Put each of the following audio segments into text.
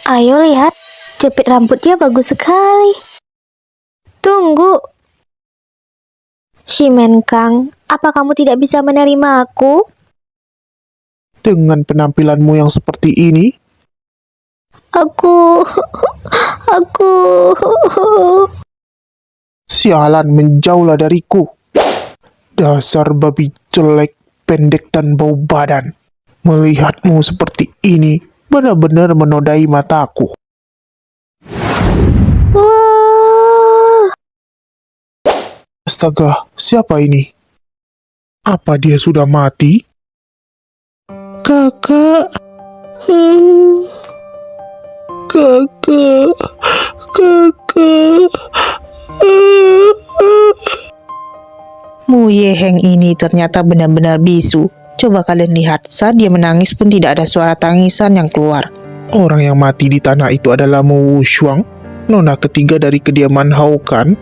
Ayo lihat, jepit rambutnya bagus sekali. Tunggu. Shimen Kang, apa kamu tidak bisa menerima aku? Dengan penampilanmu yang seperti ini, Aku... sialan, menjauhlah dariku. Dasar babi jelek, pendek dan bau badan. Melihatmu seperti ini benar-benar menodai mataku. Wah, Astaga, siapa ini? Apa dia sudah mati? Kakak. Kakak. Kakak. Mu Yeheng ini ternyata benar-benar bisu. Coba kalian lihat, saat dia menangis pun tidak ada suara tangisan yang keluar. Orang yang mati di tanah itu adalah Mu Wushuang, nona ketiga dari kediaman Hao Kan.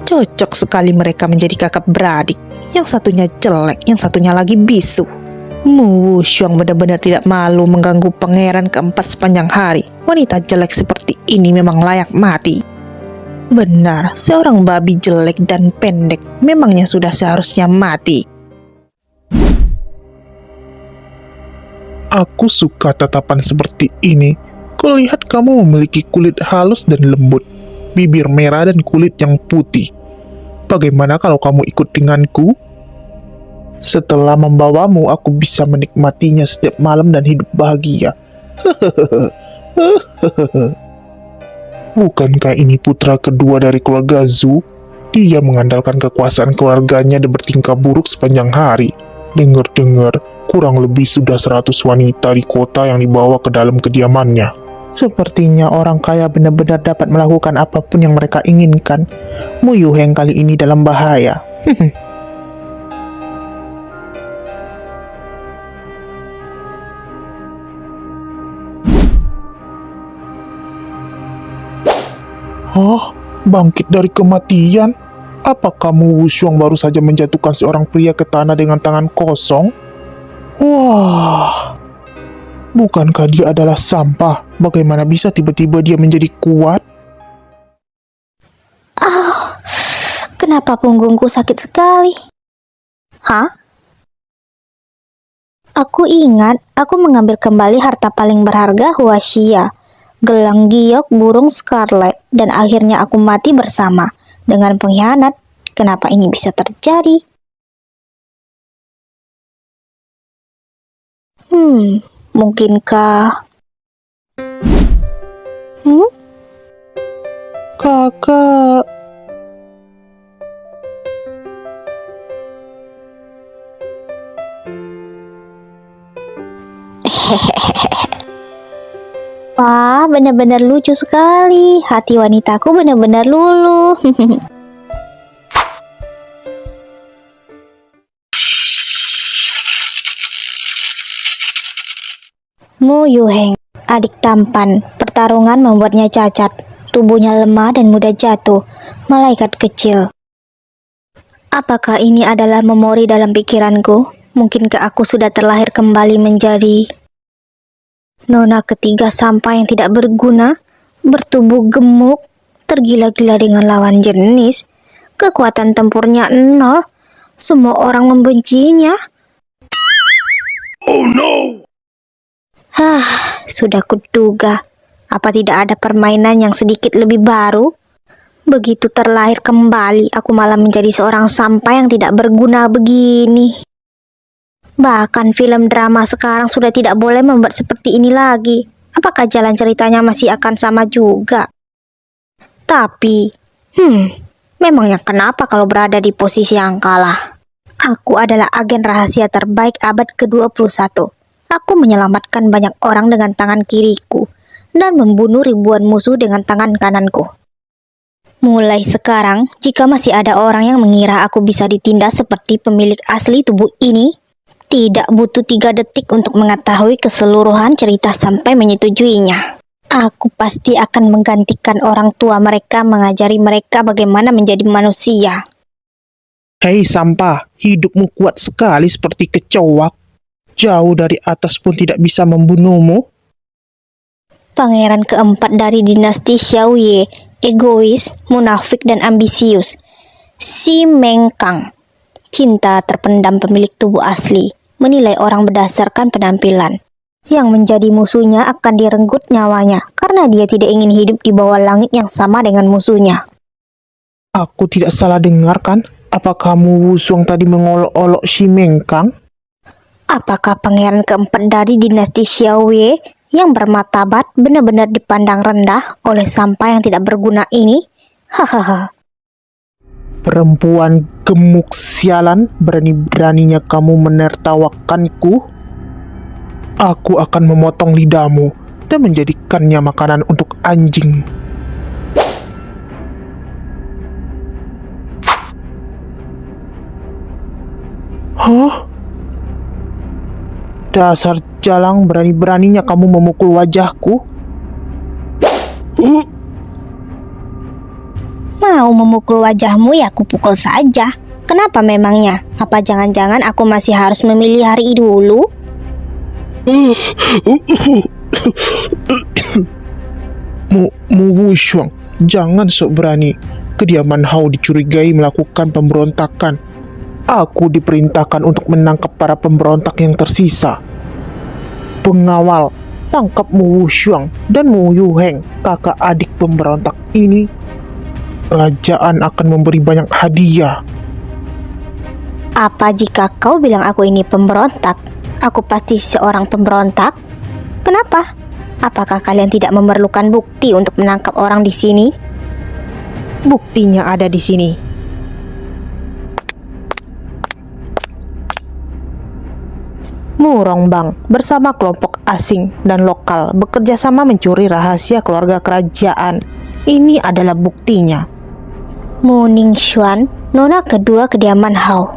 Cocok sekali mereka menjadi kakak beradik. Yang satunya jelek, yang satunya lagi bisu. Mu Wushuang benar-benar tidak malu mengganggu pangeran keempat sepanjang hari. Wanita jelek seperti ini memang layak mati. Benar, seorang babi jelek dan pendek memangnya sudah seharusnya mati. Aku suka tatapan seperti ini. Kulihat kamu memiliki kulit halus dan lembut, bibir merah dan kulit yang putih. Bagaimana kalau kamu ikut denganku? Setelah membawamu, aku bisa menikmatinya setiap malam dan hidup bahagia. Bukankah ini putra kedua dari keluarga Zhu? Dia mengandalkan kekuasaan keluarganya dan bertingkah buruk sepanjang hari. Dengar-dengar, kurang lebih sudah 100 wanita di kota yang dibawa ke dalam kediamannya. Sepertinya orang kaya benar-benar dapat melakukan apapun yang mereka inginkan. Mu Yuheng kali ini dalam bahaya. Oh, bangkit dari kematian? Apa kamu Wushuang baru saja menjatuhkan seorang pria ke tanah dengan tangan kosong? Wah, bukankah dia adalah sampah? Bagaimana bisa tiba-tiba dia menjadi kuat? kenapa punggungku sakit sekali? Hah? Aku ingat, aku mengambil kembali harta paling berharga Huaxia, gelang giok burung scarlet, dan akhirnya aku mati bersama dengan pengkhianat. Kenapa ini bisa terjadi? Mungkinkah... Kakak. Wah, benar-benar lucu sekali. Hati wanitaku benar-benar luluh. Mu Yuheng, adik tampan. Pertarungan membuatnya cacat. Tubuhnya lemah dan mudah jatuh. Malaikat kecil. Apakah ini adalah memori dalam pikiranku? Mungkinkah aku sudah terlahir kembali menjadi nona ketiga sampah yang tidak berguna, bertubuh gemuk, tergila-gila dengan lawan jenis, kekuatan tempurnya 0, semua orang membencinya. Oh no! Sudah kuduga. Apa tidak ada permainan yang sedikit lebih baru? Begitu terlahir kembali, aku malah menjadi seorang sampah yang tidak berguna begini. Bahkan film drama sekarang sudah tidak boleh membuat seperti ini lagi. Apakah jalan ceritanya masih akan sama juga? Tapi, memangnya kenapa kalau berada di posisi yang kalah? Aku adalah agen rahasia terbaik abad ke-21. Aku menyelamatkan banyak orang dengan tangan kiriku dan membunuh ribuan musuh dengan tangan kananku. Mulai sekarang, jika masih ada orang yang mengira aku bisa ditindas seperti pemilik asli tubuh ini, tidak butuh 3 detik untuk mengetahui keseluruhan cerita sampai menyetujuinya. Aku pasti akan menggantikan orang tua mereka mengajari mereka bagaimana menjadi manusia. Hei sampah, hidupmu kuat sekali seperti kecoak. Jauh dari atas pun tidak bisa membunuhmu. Pangeran keempat dari dinasti Xiaoye, egois, munafik, dan ambisius. Si Mengkang, cinta terpendam pemilik tubuh asli, menilai orang berdasarkan penampilan. Yang menjadi musuhnya akan direnggut nyawanya karena dia tidak ingin hidup di bawah langit yang sama dengan musuhnya. Aku tidak salah dengar kan? Apa kamu Wushuang tadi mengolok-olok si Mengkang? Apakah pangeran keempat dari dinasti Xiaoye yang bermartabat benar-benar dipandang rendah oleh sampah yang tidak berguna ini? Hahaha. Perempuan gemuk sialan, berani-beraninya kamu menertawakanku? Aku akan memotong lidahmu dan menjadikannya makanan untuk anjing. Hah? Dasar jalang, berani-beraninya kamu memukul wajahku? Mau memukul wajahmu ya aku pukul saja. Kenapa memangnya? Apa jangan-jangan aku masih harus memilih hari dulu? Mu Wushuang, jangan sok berani. Kediaman Hao dicurigai melakukan pemberontakan. Aku diperintahkan untuk menangkap para pemberontak yang tersisa. Pengawal, tangkap Mu Wushuang dan Mu Yuheng, kakak adik pemberontak ini. Kerajaan akan memberi banyak hadiah. Apa jika kau bilang aku ini pemberontak? Aku pasti seorang pemberontak. Kenapa? Apakah kalian tidak memerlukan bukti untuk menangkap orang di sini? Buktinya ada di sini. Murongbang bersama kelompok asing dan lokal bekerja sama mencuri rahasia keluarga kerajaan. Ini adalah buktinya. Mu Ningxuan, nona kedua kediaman Hao.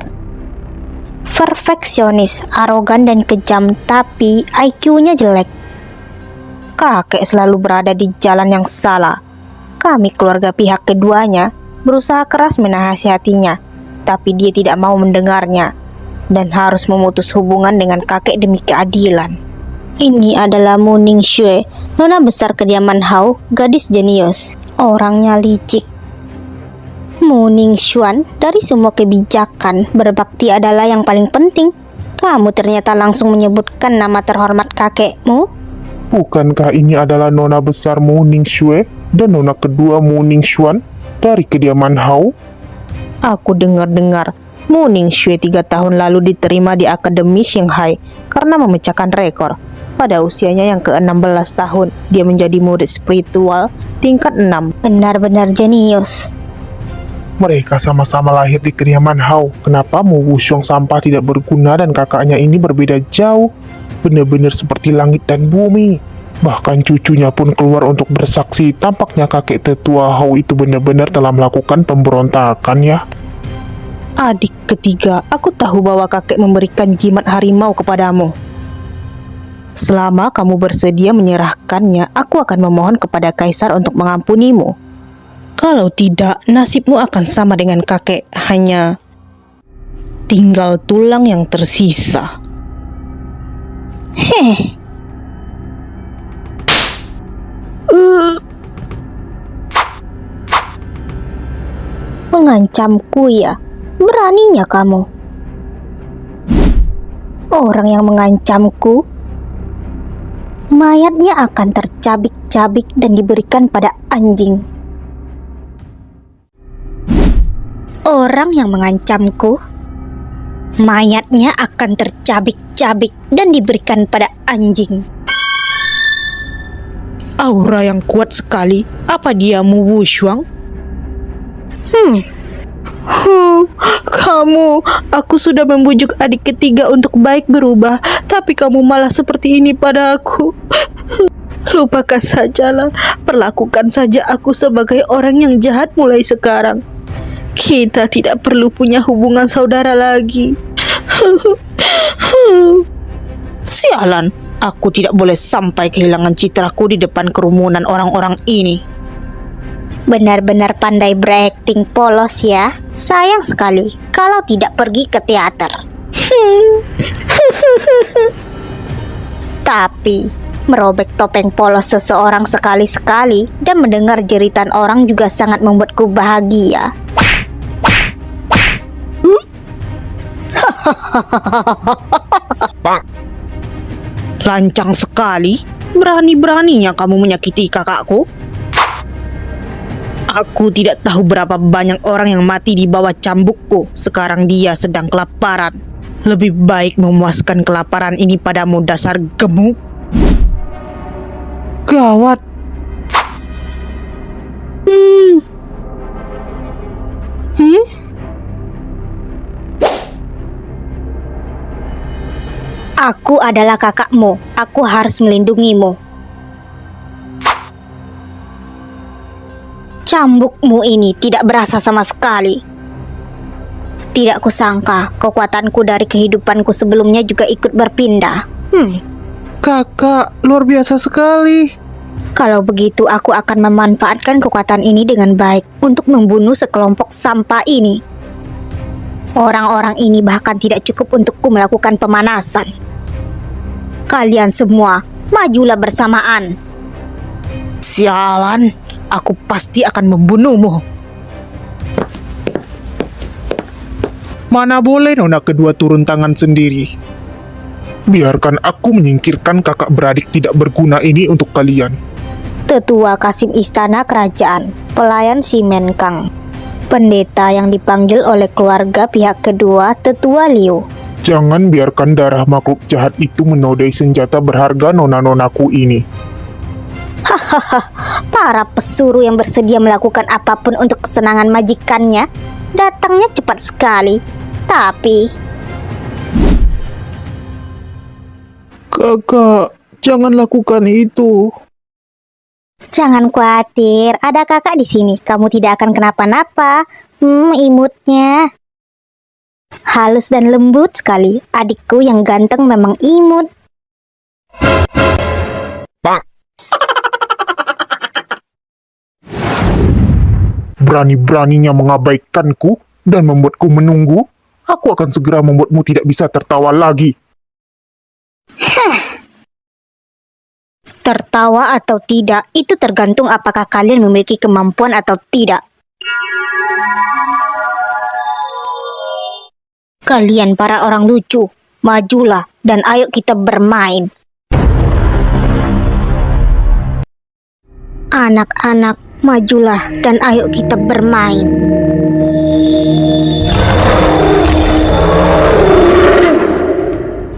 Perfeksionis, arogan dan kejam, tapi IQ-nya jelek. Kakek selalu berada di jalan yang salah. Kami keluarga pihak keduanya berusaha keras menasihatinya, tapi dia tidak mau mendengarnya dan harus memutus hubungan dengan kakek demi keadilan. Ini adalah Mu Ningxue, nona besar kediaman Hao, gadis jenius, orangnya licik. Mu Ningxuan, dari semua kebijakan, berbakti adalah yang paling penting. Kamu ternyata langsung menyebutkan nama terhormat kakekmu. Bukankah ini adalah nona besar Mu Ningxue dan nona kedua Mu Ningxuan dari kediaman Hao? Aku dengar-dengar Mu Ningxue 3 tahun lalu diterima di Akademi Shanghai karena memecahkan rekor. Pada usianya yang ke-16 tahun, dia menjadi murid spiritual tingkat 6. Benar-benar jenius. Mereka sama-sama lahir di kediaman Hao. Kenapa Mu Wushuang sampah tidak berguna dan kakaknya ini berbeda jauh? Benar-benar seperti langit dan bumi. Bahkan cucunya pun keluar untuk bersaksi. Tampaknya kakek tetua Hao itu benar-benar telah melakukan pemberontakan ya. Adik ketiga, aku tahu bahwa kakek memberikan jimat harimau kepadamu. Selama kamu bersedia menyerahkannya, aku akan memohon kepada kaisar untuk mengampunimu. Kalau tidak, nasibmu akan sama dengan kakek, hanya tinggal tulang yang tersisa. Heh. Mengancamku ya? Beraninya kamu. Orang yang mengancamku, mayatnya akan tercabik-cabik dan diberikan pada anjing. Orang yang mengancamku, mayatnya akan tercabik-cabik dan diberikan pada anjing. Aura yang kuat sekali. Apa dia Mu Wushuang? Kamu, aku sudah membujuk adik ketiga untuk baik berubah, tapi kamu malah seperti ini pada aku. Lupakan sajalah, perlakukan saja aku sebagai orang yang jahat mulai sekarang. Kita tidak perlu punya hubungan saudara lagi. Sialan, aku tidak boleh sampai kehilangan citraku di depan kerumunan orang-orang ini. Benar-benar pandai berakting polos ya. Sayang sekali kalau tidak pergi ke teater. Tapi Merobek topeng polos seseorang sekali-sekali dan mendengar jeritan orang juga sangat membuatku bahagia. Lancang sekali, berani-beraninya kamu menyakiti kakakku. Aku tidak tahu berapa banyak orang yang mati di bawah cambukku. Sekarang dia sedang kelaparan. Lebih baik memuaskan kelaparan ini padamu, dasar gemuk. Gawat. Aku adalah kakakmu. Aku harus melindungimu. Cambukmu ini tidak berasa sama sekali. Tidak kusangka kekuatanku dari kehidupanku sebelumnya juga ikut berpindah. Kakak, luar biasa sekali. Kalau begitu aku akan memanfaatkan kekuatan ini dengan baik untuk membunuh sekelompok sampah ini. Orang-orang ini bahkan tidak cukup untukku melakukan pemanasan. Kalian semua, majulah bersamaan. Sialan, aku pasti akan membunuhmu. Mana boleh Nona kedua turun tangan sendiri. Biarkan aku menyingkirkan kakak beradik tidak berguna ini untuk kalian. Tetua Kasim Istana Kerajaan, pelayan si Menkang, pendeta yang dipanggil oleh keluarga pihak kedua Tetua Liu. Jangan biarkan darah makhluk jahat itu menodai senjata berharga nona-nonaku ini. Hahaha, para pesuruh yang bersedia melakukan apapun untuk kesenangan majikannya datangnya cepat sekali. Tapi Kakak, jangan lakukan itu. jangan khawatir, ada kakak di sini. Kamu tidak akan kenapa-napa. Imutnya halus dan lembut sekali. Adikku yang ganteng memang imut. Berani-beraninya mengabaikanku dan membuatku menunggu. Aku akan segera membuatmu tidak bisa tertawa lagi. Tertawa atau tidak, itu tergantung apakah kalian memiliki kemampuan atau tidak. Kalian para orang lucu, majulah dan ayo kita bermain. Anak-anak, majulah dan ayo kita bermain.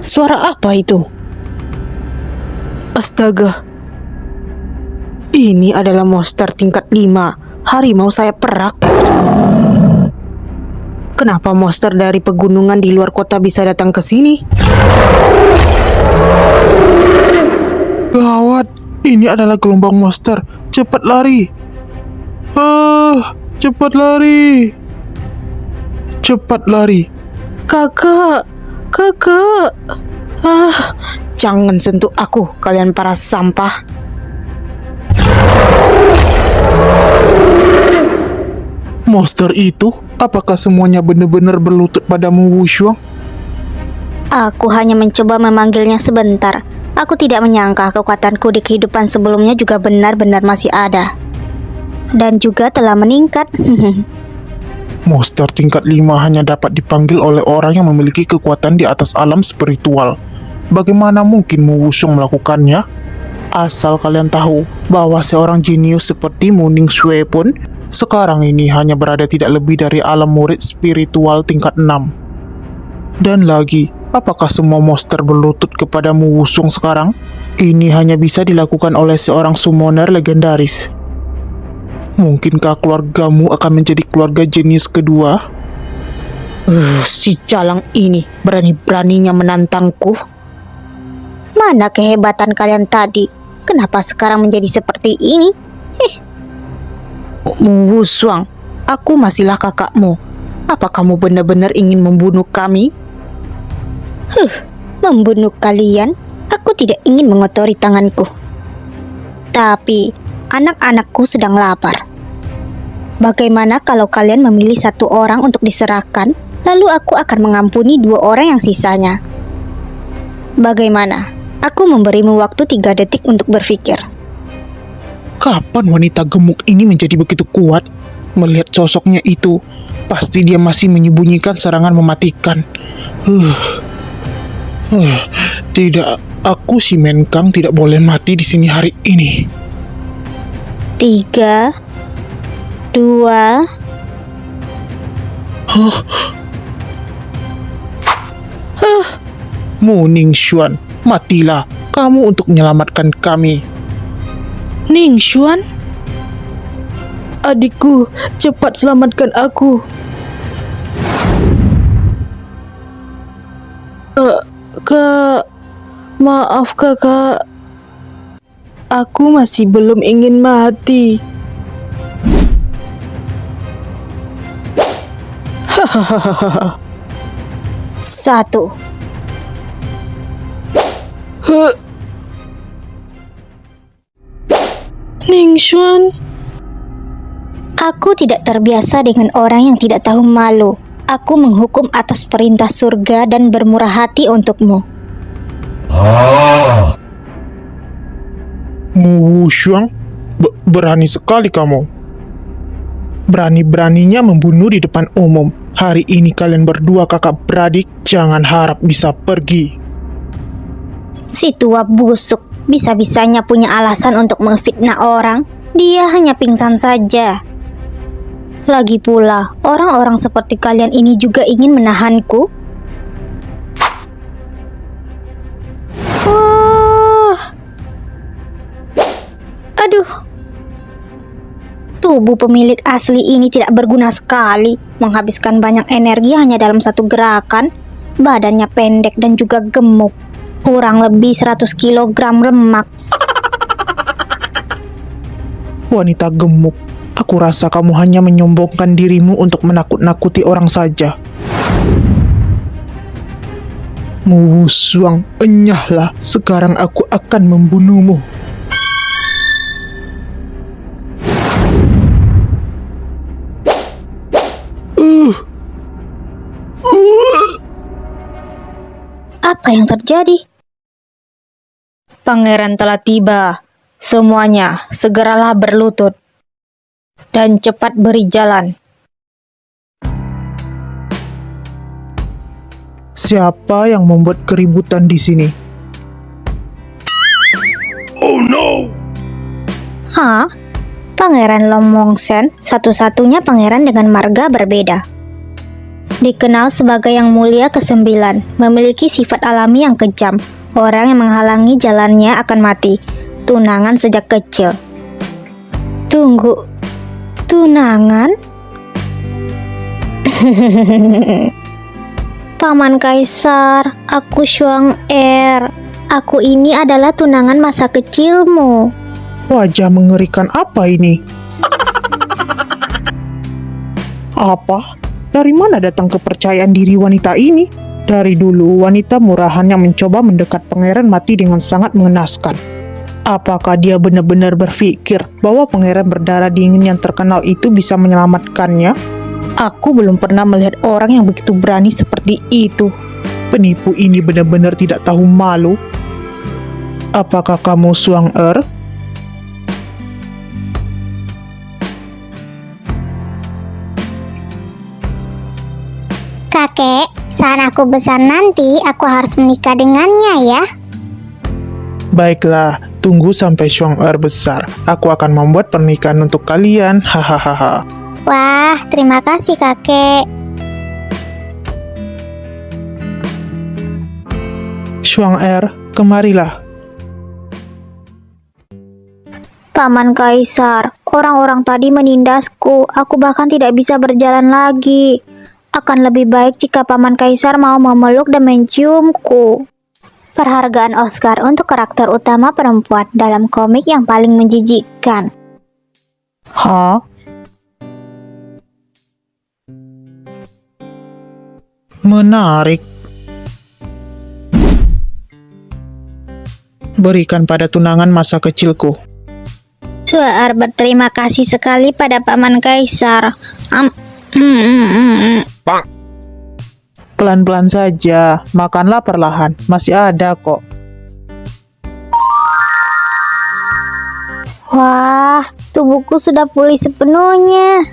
Suara apa itu? Astaga. Ini adalah monster tingkat 5, harimau sayap perak. Kenapa monster dari pegunungan di luar kota bisa datang ke sini? Gawat, ini adalah gelombang monster. Cepat lari. Cepat lari. Cepat lari. Kakak. Jangan sentuh aku, kalian para sampah. Monster itu, apakah semuanya benar-benar berlutut padamu, Wushuang? Aku hanya mencoba memanggilnya sebentar. Aku tidak menyangka kekuatanku di kehidupan sebelumnya juga benar-benar masih ada. Dan juga telah meningkat. Monster tingkat 5 hanya dapat dipanggil oleh orang yang memiliki kekuatan di atas alam spiritual. Bagaimana mungkin Mu Wushuang melakukannya? Asal kalian tahu bahwa seorang jenius seperti Mu Ningsue pun sekarang ini hanya berada tidak lebih dari alam murid spiritual tingkat 6. Dan lagi, apakah semua monster berlutut kepada Mu Wushuang sekarang? Ini hanya bisa dilakukan oleh seorang summoner legendaris. Mungkinkah keluargamu akan menjadi keluarga jenius kedua? Si calang ini berani-beraninya menantangku. Mana kehebatan kalian tadi? Kenapa sekarang menjadi seperti ini? Mu Wushuang, aku masihlah kakakmu. Apa kamu benar-benar ingin membunuh kami? Membunuh kalian? Aku tidak ingin mengotori tanganku. Tapi, anak-anakku sedang lapar. Bagaimana kalau kalian memilih satu orang untuk diserahkan, lalu aku akan mengampuni 2 orang yang sisanya? Bagaimana? Aku memberimu waktu 3 detik untuk berpikir. Kapan wanita gemuk ini menjadi begitu kuat? Melihat sosoknya itu, pasti dia masih menyembunyikan serangan mematikan. Tidak, aku si Menkang tidak boleh mati di sini hari ini. 3, 2, Mu Ningxuan, matilah kamu untuk menyelamatkan kami. Ningxuan? Adikku, cepat selamatkan aku. Kak, maaf kakak. Aku masih belum ingin mati. Hahaha. 1. Ningxuan? Aku tidak terbiasa dengan orang yang tidak tahu malu. Aku menghukum atas perintah surga dan bermurah hati untukmu. Mu Wushuang, berani sekali kamu. Berani-beraninya membunuh di depan umum. Hari ini kalian berdua kakak beradik, jangan harap bisa pergi. Si tua busuk bisa-bisanya punya alasan untuk memfitnah orang. Dia hanya pingsan saja. Lagi pula, orang-orang seperti kalian ini juga ingin menahanku. Aduh. Tubuh pemilik asli ini tidak berguna sekali, menghabiskan banyak energi hanya dalam satu gerakan. Badannya pendek dan juga gemuk, kurang lebih 100 kg lemak. Wanita gemuk, aku rasa kamu hanya menyombongkan dirimu untuk menakut-nakuti orang saja. Mu Wushuang, enyahlah, sekarang aku akan membunuhmu. Apa yang terjadi? Pangeran telah tiba. Semuanya, segeralah berlutut. Dan cepat beri jalan. Siapa yang membuat keributan di sini? Hah? Pangeran Lomongsen, satu-satunya pangeran dengan marga berbeda. Dikenal sebagai yang mulia ke-9, memiliki sifat alami yang kejam. Orang yang menghalangi jalannya akan mati. Tunangan sejak kecil. Tunggu, tunangan? Paman Kaisar, aku Shuang Er. Aku ini adalah tunangan masa kecilmu. Wajah mengerikan apa ini? Apa? Dari mana datang kepercayaan diri wanita ini? Dari dulu, wanita murahan yang mencoba mendekat pangeran mati dengan sangat mengenaskan. Apakah dia benar-benar berpikir bahwa pangeran berdarah dingin yang terkenal itu bisa menyelamatkannya? Aku belum pernah melihat orang yang begitu berani seperti itu. Penipu ini benar-benar tidak tahu malu. Apakah kamu Shuang Er? Kakek, saat aku besar nanti, aku harus menikah dengannya ya. Baiklah, tunggu sampai Shuang Er besar. Aku akan membuat pernikahan untuk kalian. Hahaha. Wah, terima kasih kakek. Shuang Er, kemarilah. Paman Kaisar, orang-orang tadi menindasku. Aku bahkan tidak bisa berjalan lagi. Akan lebih baik jika Paman Kaisar mau memeluk dan menciumku. Perhargaan Oscar untuk karakter utama perempuan dalam komik yang paling menjijikkan. Hah? Menarik. Berikan pada tunangan masa kecilku. Suar berterima kasih sekali pada Paman Kaisar. Pelan-pelan saja, makanlah perlahan, masih ada kok. Wah, tubuhku sudah pulih sepenuhnya.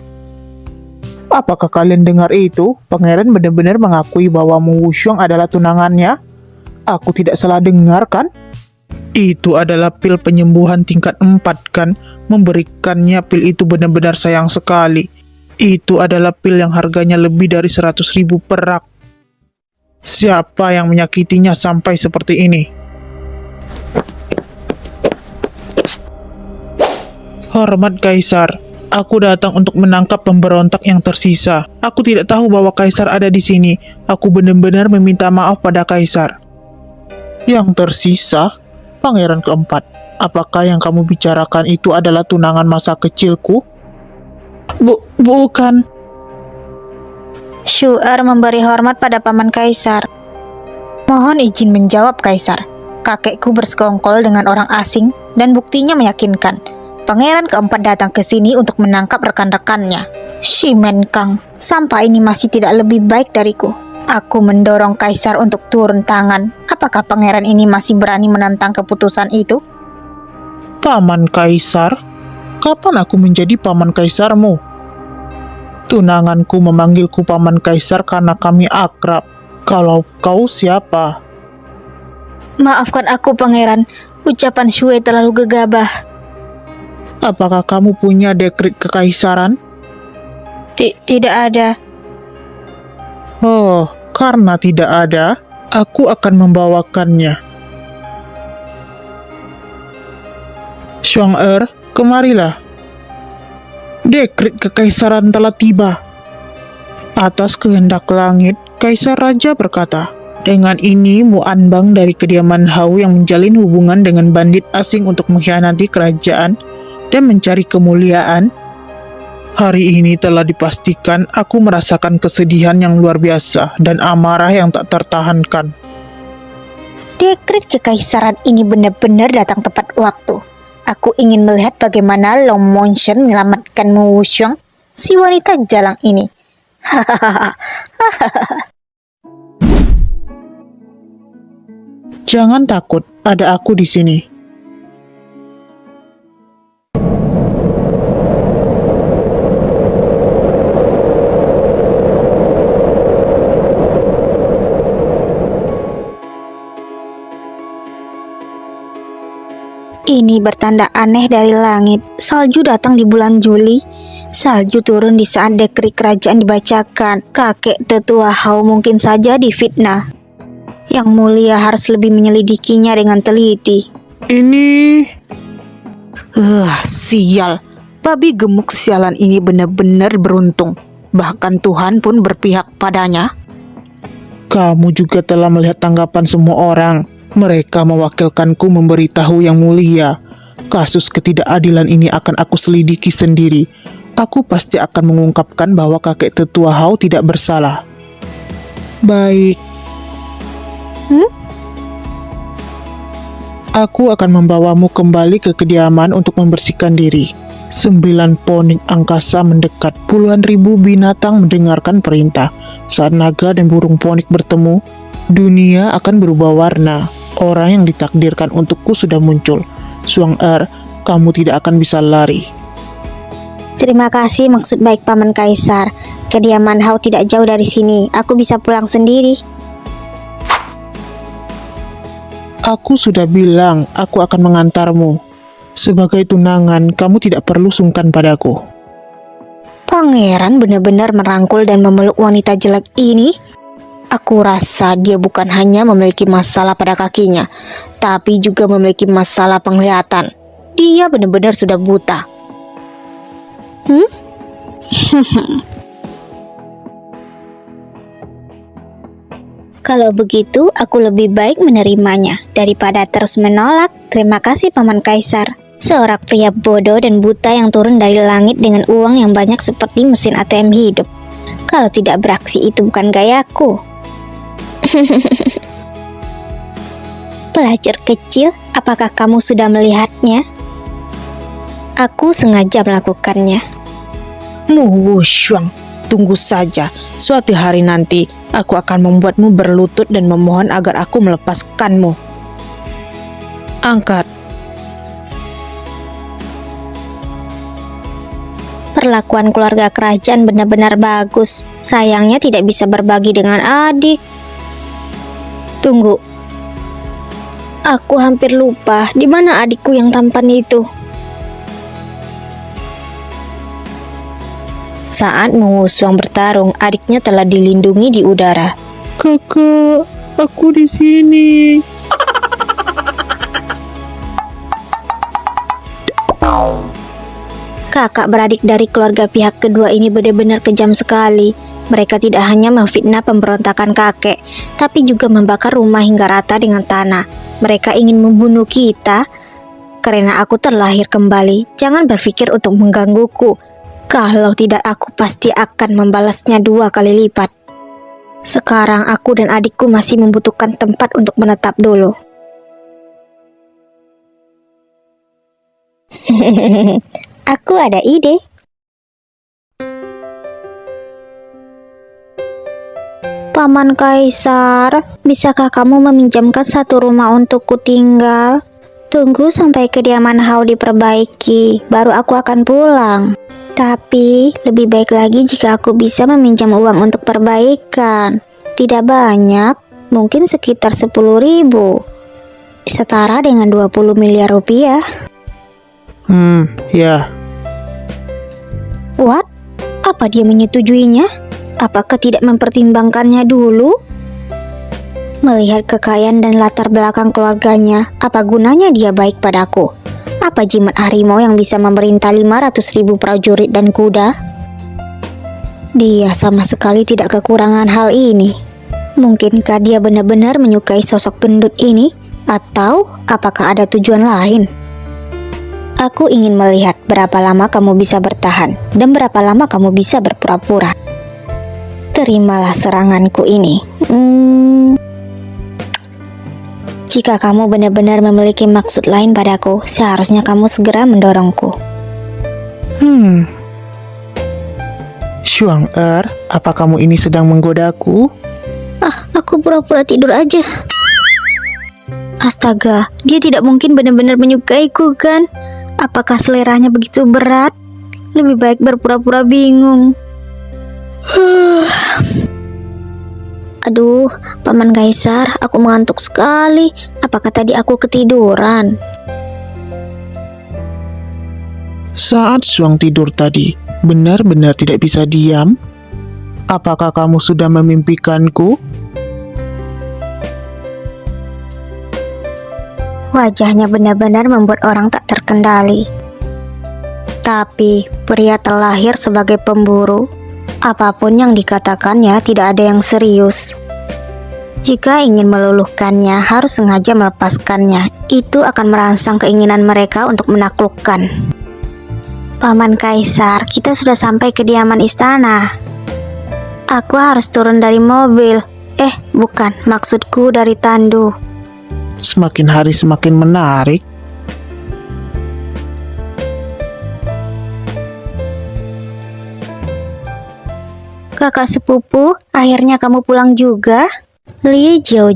Apakah kalian dengar itu? Pangeran benar-benar mengakui bahwa Mu Wuxiong adalah tunangannya? Aku tidak salah dengar kan? Itu adalah pil penyembuhan tingkat 4 kan? Memberikannya pil itu benar-benar sayang sekali. Itu adalah pil yang harganya lebih dari 100.000 perak. Siapa yang menyakitinya sampai seperti ini? Hormat Kaisar, aku datang untuk menangkap pemberontak yang tersisa. Aku tidak tahu bahwa Kaisar ada di sini. Aku benar-benar meminta maaf pada Kaisar. Yang tersisa? Pangeran keempat, apakah yang kamu bicarakan itu adalah tunangan masa kecilku? Bukan. Shu'er memberi hormat pada paman Kaisar. Mohon izin menjawab, Kaisar. Kakekku bersekongkol dengan orang asing dan buktinya meyakinkan. Pangeran keempat datang ke sini untuk menangkap rekan-rekannya. Shimen Kang, sampai ini masih tidak lebih baik dariku. Aku mendorong Kaisar untuk turun tangan. Apakah pangeran ini masih berani menentang keputusan itu? Paman Kaisar? Kapan aku menjadi paman Kaisarmu? Tunanganku memanggilku paman Kaisar karena kami akrab. Kalau kau siapa? Maafkan aku, Pangeran. Ucapan Shue terlalu gegabah. Apakah kamu punya dekret kekaisaran? Tidak ada. Oh, karena tidak ada, aku akan membawakannya. Shuang-er, kemarilah. Dekret kekaisaran telah tiba. Atas kehendak langit, Kaisar Raja berkata, dengan ini Mu Anbang dari kediaman Hao yang menjalin hubungan dengan bandit asing untuk mengkhianati kerajaan dan mencari kemuliaan. Hari ini telah dipastikan aku merasakan kesedihan yang luar biasa dan amarah yang tak tertahankan. Dekret kekaisaran ini benar-benar datang tepat waktu. Aku ingin melihat bagaimana Long Monshen menyelamatkan Mu Wuxiong, si wanita jalang ini. Jangan takut, ada aku di sini. Ini bertanda aneh dari langit. Salju datang di bulan Juli. Salju turun di saat dekret kerajaan dibacakan. Kakek tetua Hao mungkin saja difitnah. Yang mulia harus lebih menyelidikinya dengan teliti. Ini... sial. Babi gemuk sialan ini benar-benar beruntung. Bahkan Tuhan pun berpihak padanya. Kamu juga telah melihat tanggapan semua orang. Mereka mewakilkanku memberitahu yang mulia. Kasus ketidakadilan ini akan aku selidiki sendiri. Aku pasti akan mengungkapkan bahwa kakek tetua Hao tidak bersalah. Baik. Aku akan membawamu kembali ke kediaman untuk membersihkan diri. 9 ponik angkasa mendekat. Puluhan ribu binatang mendengarkan perintah. Saat naga dan burung ponik bertemu, dunia akan berubah warna. Orang yang ditakdirkan untukku sudah muncul. Shuang-er, kamu tidak akan bisa lari. Terima kasih, maksud baik paman Kaisar. Kediaman Hao tidak jauh dari sini. Aku bisa pulang sendiri. Aku sudah bilang, aku akan mengantarmu. Sebagai tunangan, kamu tidak perlu sungkan padaku. Pangeran benar-benar merangkul dan memeluk wanita jelek ini. Aku rasa dia bukan hanya memiliki masalah pada kakinya, tapi juga memiliki masalah penglihatan. Dia benar-benar sudah buta. Kalau begitu, aku lebih baik menerimanya daripada terus menolak. Terima kasih, Paman Kaisar. Seorang pria bodoh dan buta yang turun dari langit dengan uang yang banyak seperti mesin ATM hidup. Kalau tidak beraksi itu bukan gayaku. Pelajar kecil, apakah kamu sudah melihatnya? Aku sengaja melakukannya. Mu Wuxiong, tunggu saja. Suatu hari nanti, aku akan membuatmu berlutut dan memohon agar aku melepaskanmu. Angkat. Perlakuan keluarga kerajaan benar-benar bagus. Sayangnya tidak bisa berbagi dengan adik. Tunggu. Aku hampir lupa di mana adikku yang tampan itu. Saat Mu Wushuang bertarung, adiknya telah dilindungi di udara. Kakak, aku di sini. Kakak beradik dari keluarga pihak kedua ini benar-benar kejam sekali. Mereka tidak hanya memfitnah pemberontakan kakek, tapi juga membakar rumah hingga rata dengan tanah. Mereka ingin membunuh kita karena aku terlahir kembali. Jangan berpikir untuk menggangguku. Kalau tidak, aku pasti akan membalasnya 2 kali lipat. Sekarang aku dan adikku masih membutuhkan tempat untuk menetap dulu. Aku ada ide. Paman Kaisar, bisakah kamu meminjamkan satu rumah untukku tinggal? Tunggu sampai kediaman Hao diperbaiki, baru aku akan pulang. Tapi, lebih baik lagi jika aku bisa meminjam uang untuk perbaikan. Tidak banyak, mungkin sekitar 10.000. Setara dengan 20 miliar rupiah. Ya. What? Apa dia menyetujuinya? Apakah tidak mempertimbangkannya dulu? Melihat kekayaan dan latar belakang keluarganya, apa gunanya dia baik padaku? Apa jimat harimau yang bisa memerintah 500.000 prajurit dan kuda? Dia sama sekali tidak kekurangan hal ini. Mungkinkah dia benar-benar menyukai sosok gendut ini? Atau apakah ada tujuan lain? Aku ingin melihat berapa lama kamu bisa bertahan dan berapa lama kamu bisa berpura-pura. Terimalah seranganku ini. Jika kamu benar-benar memiliki maksud lain padaku, seharusnya kamu segera mendorongku. Shuang apa kamu ini sedang menggodaku? Aku pura-pura tidur aja. Astaga, dia tidak mungkin benar-benar menyukaiku kan? Apakah seleranya begitu berat? Lebih baik berpura-pura bingung. Aduh, Paman Kaisar, aku mengantuk sekali. Apakah tadi aku ketiduran? Saat Shuang tidur tadi, benar-benar tidak bisa diam? Apakah kamu sudah memimpikanku? Wajahnya benar-benar membuat orang tak terkendali. Tapi, pria terlahir sebagai pemburu. Apapun yang dikatakannya tidak ada yang serius. Jika ingin meluluhkannya, harus sengaja melepaskannya. Itu akan merangsang keinginan mereka untuk menaklukkan. Paman Kaisar, kita sudah sampai kediaman istana. Aku harus turun dari mobil. Bukan, maksudku dari tandu. Semakin hari semakin menarik. Kakak sepupu, akhirnya kamu pulang juga? Li Jiao,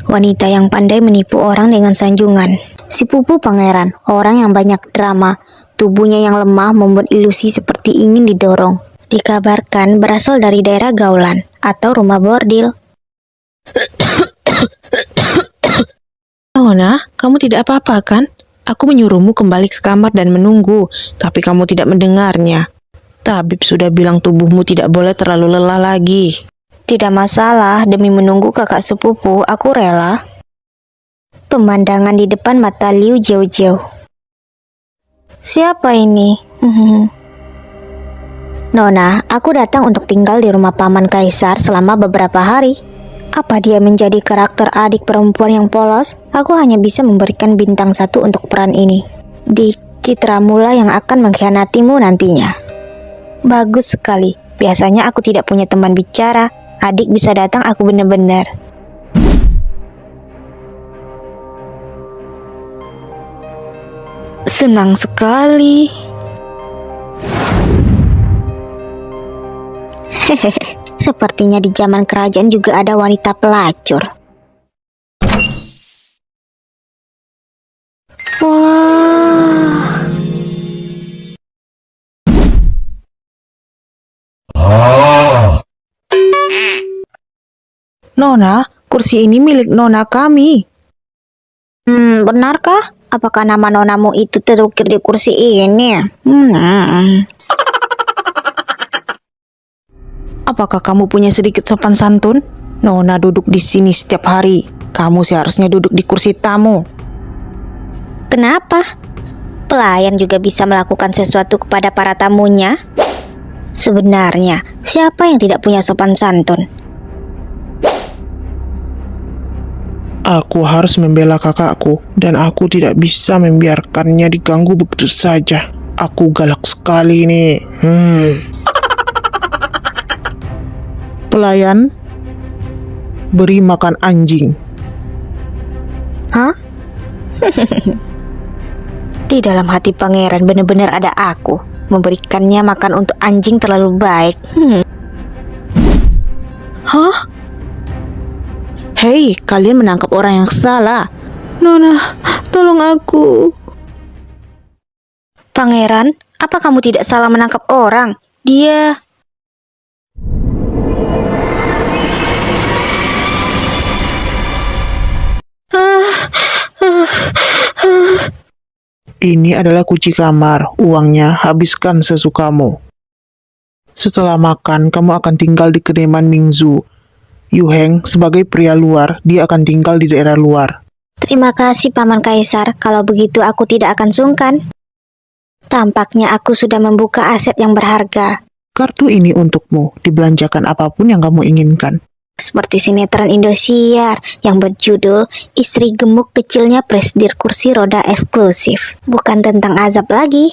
wanita yang pandai menipu orang dengan sanjungan. Si Pupu pangeran, orang yang banyak drama. Tubuhnya yang lemah membuat ilusi seperti ingin didorong. Dikabarkan berasal dari daerah Gaulan atau rumah bordil. Nona, kamu tidak apa-apa kan? Aku menyuruhmu kembali ke kamar dan menunggu, tapi kamu tidak mendengarnya. Tabib sudah bilang tubuhmu tidak boleh terlalu lelah lagi. Tidak masalah, demi menunggu kakak sepupu, aku rela. Pemandangan di depan mata Liu Jiao. Siapa ini? Nona, aku datang untuk tinggal di rumah Paman Kaisar selama beberapa hari. Apa dia menjadi karakter adik perempuan yang polos? Aku hanya bisa memberikan bintang 1 untuk peran ini. Di Citra Mula yang akan mengkhianatimu nantinya. Bagus sekali. Biasanya aku tidak punya teman bicara. Adik bisa datang, aku benar-benar. Senang sekali. Hehehe. Sepertinya di zaman kerajaan juga ada wanita pelacur. Wah. Nona, kursi ini milik Nona kami. Benarkah? Apakah nama nonamu itu terukir di kursi ini? Apakah kamu punya sedikit sopan santun? Nona duduk di sini setiap hari. Kamu seharusnya duduk di kursi tamu. Kenapa? Pelayan juga bisa melakukan sesuatu kepada para tamunya. Sebenarnya, siapa yang tidak punya sopan santun? Aku harus membela kakakku, dan aku tidak bisa membiarkannya diganggu begitu saja. Aku galak sekali nih. Pelayan, beri makan anjing. Hah? Di dalam hati pangeran benar-benar ada aku. Memberikannya makan untuk anjing terlalu baik. Hah? Hei, kalian menangkap orang yang salah. Nona, tolong aku. Pangeran, apa kamu tidak salah menangkap orang? Dia... Ini adalah kunci kamar. Uangnya habiskan sesukamu. Setelah makan, kamu akan tinggal di kediaman Mingzu. Yu Heng, sebagai pria luar, dia akan tinggal di daerah luar. Terima kasih Paman Kaisar, kalau begitu aku tidak akan sungkan. Tampaknya aku sudah membuka aset yang berharga. Kartu ini untukmu, dibelanjakan apapun yang kamu inginkan. Seperti sinetron Indosiar yang berjudul Istri Gemuk Kecilnya Presidir Kursi Roda Eksklusif. Bukan tentang azab lagi.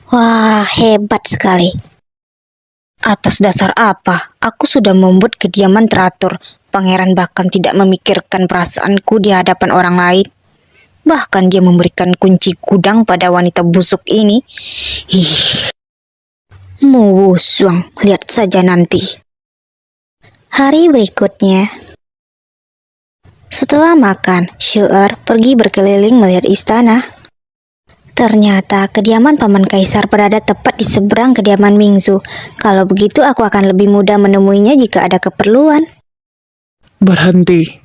Wah, hebat sekali. Atas dasar apa? Aku sudah membuat kediaman teratur. Pangeran bahkan tidak memikirkan perasaanku di hadapan orang lain. Bahkan dia memberikan kunci gudang pada wanita busuk ini. Mu Wushuang, lihat saja nanti. Hari berikutnya. Setelah makan, Shu'er pergi berkeliling melihat istana. Ternyata kediaman Paman Kaisar berada tepat di seberang kediaman Mingzu. Kalau begitu aku akan lebih mudah menemuinya jika ada keperluan. Berhenti.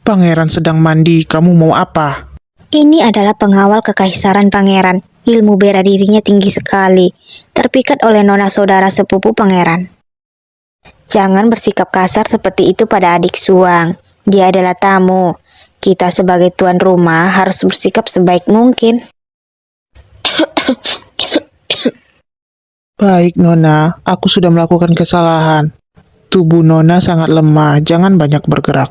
Pangeran sedang mandi, kamu mau apa? Ini adalah pengawal kekaisaran pangeran. Ilmu bela dirinya tinggi sekali. Terpikat oleh nona saudara sepupu pangeran. Jangan bersikap kasar seperti itu pada adik Suang. Dia adalah tamu. Kita sebagai tuan rumah harus bersikap sebaik mungkin. Baik, Nona. Aku sudah melakukan kesalahan. Tubuh Nona sangat lemah, jangan banyak bergerak.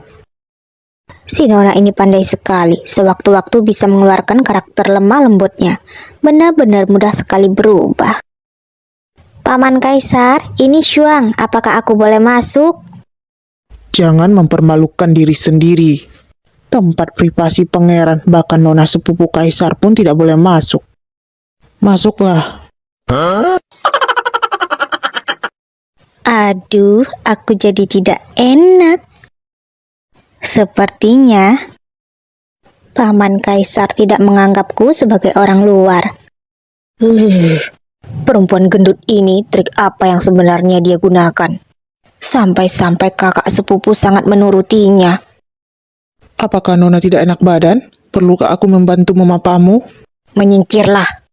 Si nona ini pandai sekali. Sewaktu-waktu bisa mengeluarkan karakter lemah lembutnya. Benar-benar mudah sekali berubah. Paman Kaisar, ini Shuang. Apakah aku boleh masuk? Jangan mempermalukan diri sendiri. Tempat privasi pangeran, bahkan nona sepupu kaisar pun tidak boleh masuk. Masuklah. Aduh, aku jadi tidak enak. Sepertinya Paman Kaisar tidak menganggapku sebagai orang luar. Perempuan gendut ini trik apa yang sebenarnya dia gunakan? Sampai-sampai kakak sepupu sangat menurutinya. Apakah Nona tidak enak badan? Perlukah aku membantu memapamu? Menyingkirlah.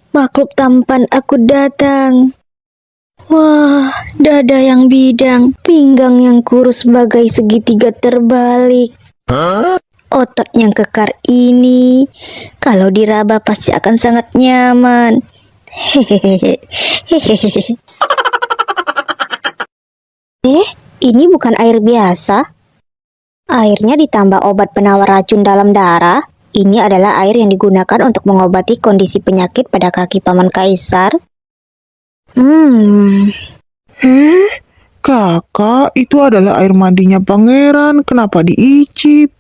Makhluk tampan aku datang. Wah, dada yang bidang, pinggang yang kurus bagai segitiga terbalik. Otot yang kekar ini, kalau diraba pasti akan sangat nyaman. Hehehe. Ini bukan air biasa. Airnya ditambah obat penawar racun dalam darah. Ini adalah air yang digunakan untuk mengobati kondisi penyakit pada kaki Paman Kaisar. Kakak, itu adalah air mandinya pangeran. Kenapa diicip?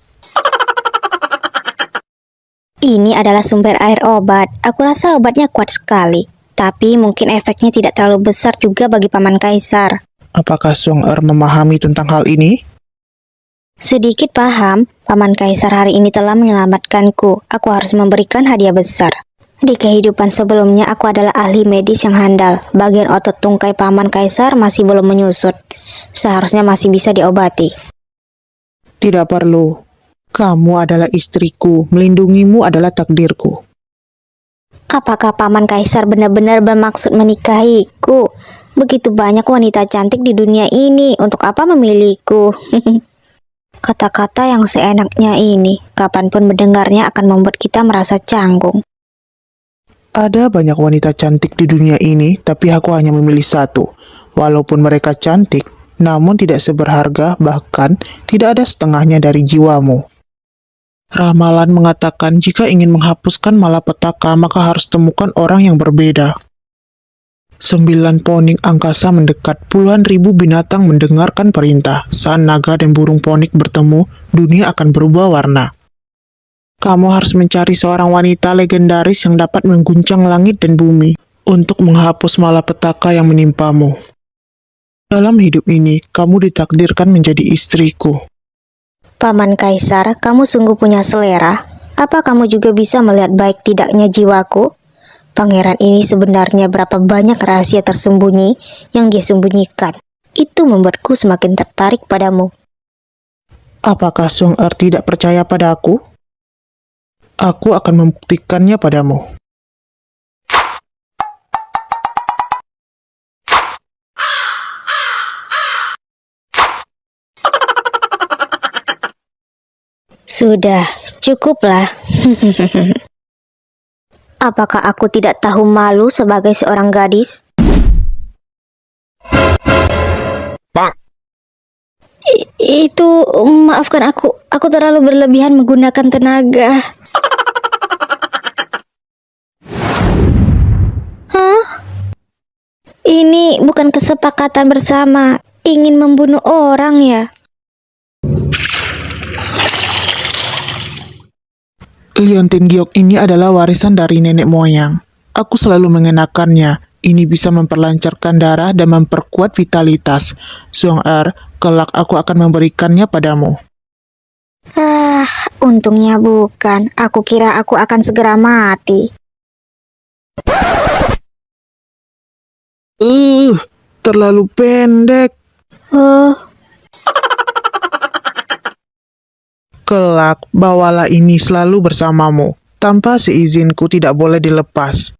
Ini adalah sumber air obat. Aku rasa obatnya kuat sekali. Tapi mungkin efeknya tidak terlalu besar juga bagi Paman Kaisar. Apakah Song Er memahami tentang hal ini? Sedikit paham, Paman Kaisar hari ini telah menyelamatkanku. Aku harus memberikan hadiah besar. Di kehidupan sebelumnya, aku adalah ahli medis yang handal. Bagian otot tungkai Paman Kaisar masih belum menyusut. Seharusnya masih bisa diobati. Tidak perlu. Kamu adalah istriku, melindungimu adalah takdirku. Apakah Paman Kaisar benar-benar bermaksud menikahiku? Begitu banyak wanita cantik di dunia ini, untuk apa memilihku? Kata-kata yang seenaknya ini, kapanpun mendengarnya akan membuat kita merasa canggung. Ada banyak wanita cantik di dunia ini, tapi aku hanya memilih satu. Walaupun mereka cantik, namun tidak seberharga, bahkan tidak ada setengahnya dari jiwamu. Ramalan mengatakan jika ingin menghapuskan malapetaka, maka harus temukan orang yang berbeda. 9 ponik angkasa mendekat, puluhan ribu binatang mendengarkan perintah. Saat naga dan burung ponik bertemu, dunia akan berubah warna. Kamu harus mencari seorang wanita legendaris yang dapat mengguncang langit dan bumi untuk menghapus malapetaka yang menimpamu. Dalam hidup ini, kamu ditakdirkan menjadi istriku. Paman Kaisar, kamu sungguh punya selera. Apa kamu juga bisa melihat baik tidaknya jiwaku? Pangeran ini sebenarnya berapa banyak rahasia tersembunyi yang dia sembunyikan. Itu membuatku semakin tertarik padamu. Apakah Song Er tidak percaya padaku? Aku akan membuktikannya padamu. Sudah, cukuplah. Apakah aku tidak tahu malu sebagai seorang gadis? Itu, maafkan aku terlalu berlebihan menggunakan tenaga. Hah? Ini bukan kesepakatan bersama, ingin membunuh orang ya? Liontin Giok ini adalah warisan dari nenek moyang. Aku selalu mengenakannya. Ini bisa memperlancarkan darah dan memperkuat vitalitas. Song Er, kelak aku akan memberikannya padamu. Untungnya bukan. Aku kira aku akan segera mati. Terlalu pendek. Kelak, bawalah ini selalu bersamamu. Tanpa seizinku tidak boleh dilepas.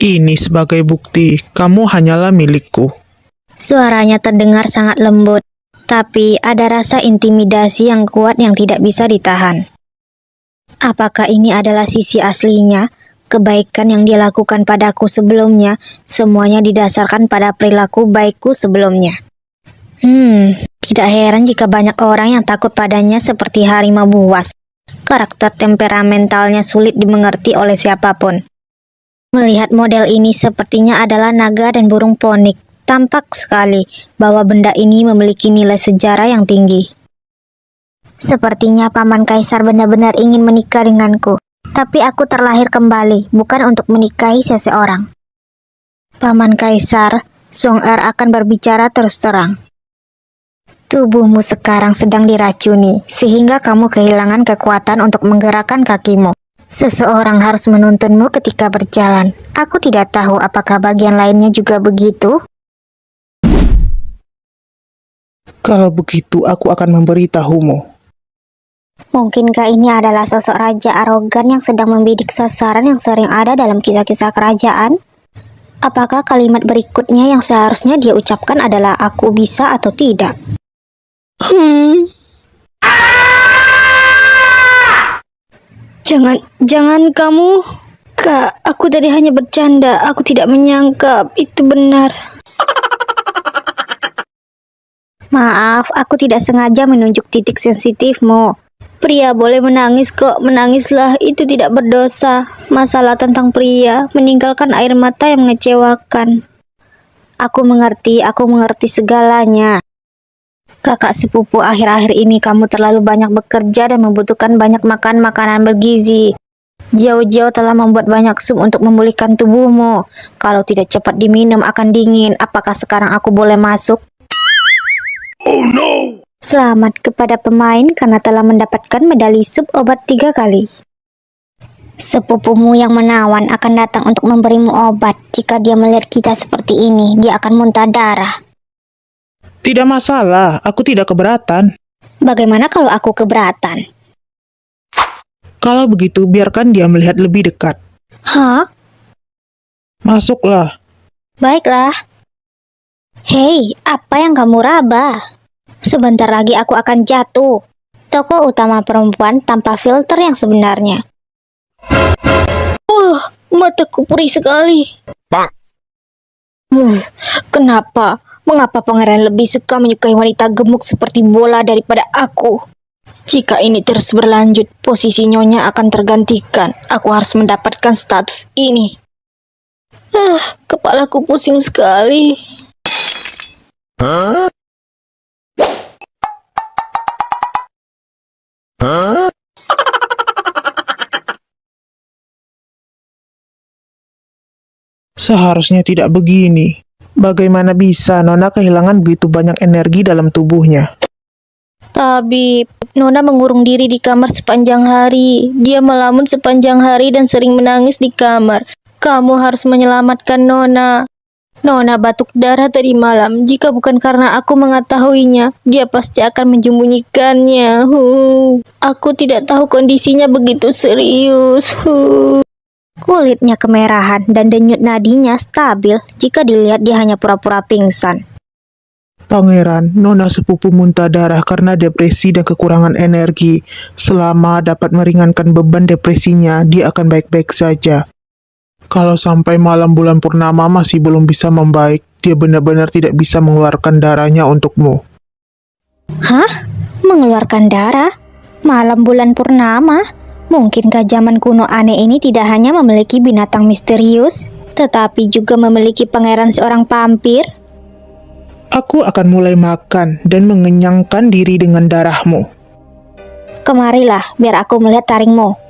Ini sebagai bukti, kamu hanyalah milikku. Suaranya terdengar sangat lembut, tapi ada rasa intimidasi yang kuat yang tidak bisa ditahan. Apakah ini adalah sisi aslinya? Kebaikan yang dia lakukan padaku sebelumnya, semuanya didasarkan pada perilaku baikku sebelumnya. Tidak heran jika banyak orang yang takut padanya seperti harimau buas. Karakter temperamentalnya sulit dimengerti oleh siapapun. Melihat model ini sepertinya adalah naga dan burung ponik. Tampak sekali bahwa benda ini memiliki nilai sejarah yang tinggi. Sepertinya Paman Kaisar benar-benar ingin menikah denganku. Tapi aku terlahir kembali, bukan untuk menikahi seseorang. Paman Kaisar, Song Er akan berbicara terus terang. Tubuhmu sekarang sedang diracuni, sehingga kamu kehilangan kekuatan untuk menggerakkan kakimu. Seseorang harus menuntunmu ketika berjalan. Aku tidak tahu apakah bagian lainnya juga begitu. Kalau begitu, aku akan memberitahumu. Mungkinkah ini adalah sosok raja arogan yang sedang membidik sasaran yang sering ada dalam kisah-kisah kerajaan? Apakah kalimat berikutnya yang seharusnya dia ucapkan adalah aku bisa atau tidak? Jangan kamu. Kak, aku tadi hanya bercanda. Aku tidak menyangka itu benar. Maaf, aku tidak sengaja menunjuk titik sensitifmu. Pria boleh menangis kok, menangislah, itu tidak berdosa. Masalah tentang pria, meninggalkan air mata yang mengecewakan. Aku mengerti segalanya. Kakak sepupu, akhir-akhir ini kamu terlalu banyak bekerja dan membutuhkan banyak makan makanan bergizi. Jiao-jiao telah membuat banyak sup untuk memulihkan tubuhmu. Kalau tidak cepat diminum akan dingin. Apakah sekarang aku boleh masuk? Oh no! Selamat kepada pemain karena telah mendapatkan medali sub obat 3 kali. Sepupumu yang menawan akan datang untuk memberimu obat. Jika dia melihat kita seperti ini, dia akan muntah darah. Tidak masalah, aku tidak keberatan. Bagaimana kalau aku keberatan? Kalau begitu, biarkan dia melihat lebih dekat. Hah? Masuklah. Baiklah. Hei, apa yang kamu raba? Sebentar lagi aku akan jatuh. Tokoh utama perempuan tanpa filter yang sebenarnya. Mataku perih sekali. Kenapa? Mengapa pangeran lebih suka menyukai wanita gemuk seperti bola daripada aku? Jika ini terus berlanjut, posisi nyonya akan tergantikan. Aku harus mendapatkan status ini. Kepalaku pusing sekali. Seharusnya tidak begini. Bagaimana bisa Nona kehilangan begitu banyak energi dalam tubuhnya? Tabib, Nona mengurung diri di kamar sepanjang hari. Dia melamun sepanjang hari dan sering menangis di kamar. Kamu harus menyelamatkan Nona. Nona batuk darah tadi malam. Jika bukan karena aku mengetahuinya, dia pasti akan menyembunyikannya. Aku tidak tahu kondisinya begitu serius. Kulitnya kemerahan dan denyut nadinya stabil. Jika dilihat dia hanya pura-pura pingsan. Pangeran, Nona sepupu muntah darah karena depresi dan kekurangan energi. Selama dapat meringankan beban depresinya, dia akan baik-baik saja. Kalau sampai malam bulan purnama masih belum bisa membaik, dia benar-benar tidak bisa mengeluarkan darahnya untukmu. Hah? Mengeluarkan darah? Malam bulan purnama? Mungkinkah zaman kuno aneh ini tidak hanya memiliki binatang misterius, tetapi juga memiliki pangeran seorang vampir? Aku akan mulai makan dan mengenyangkan diri dengan darahmu. Kemarilah, biar aku melihat taringmu.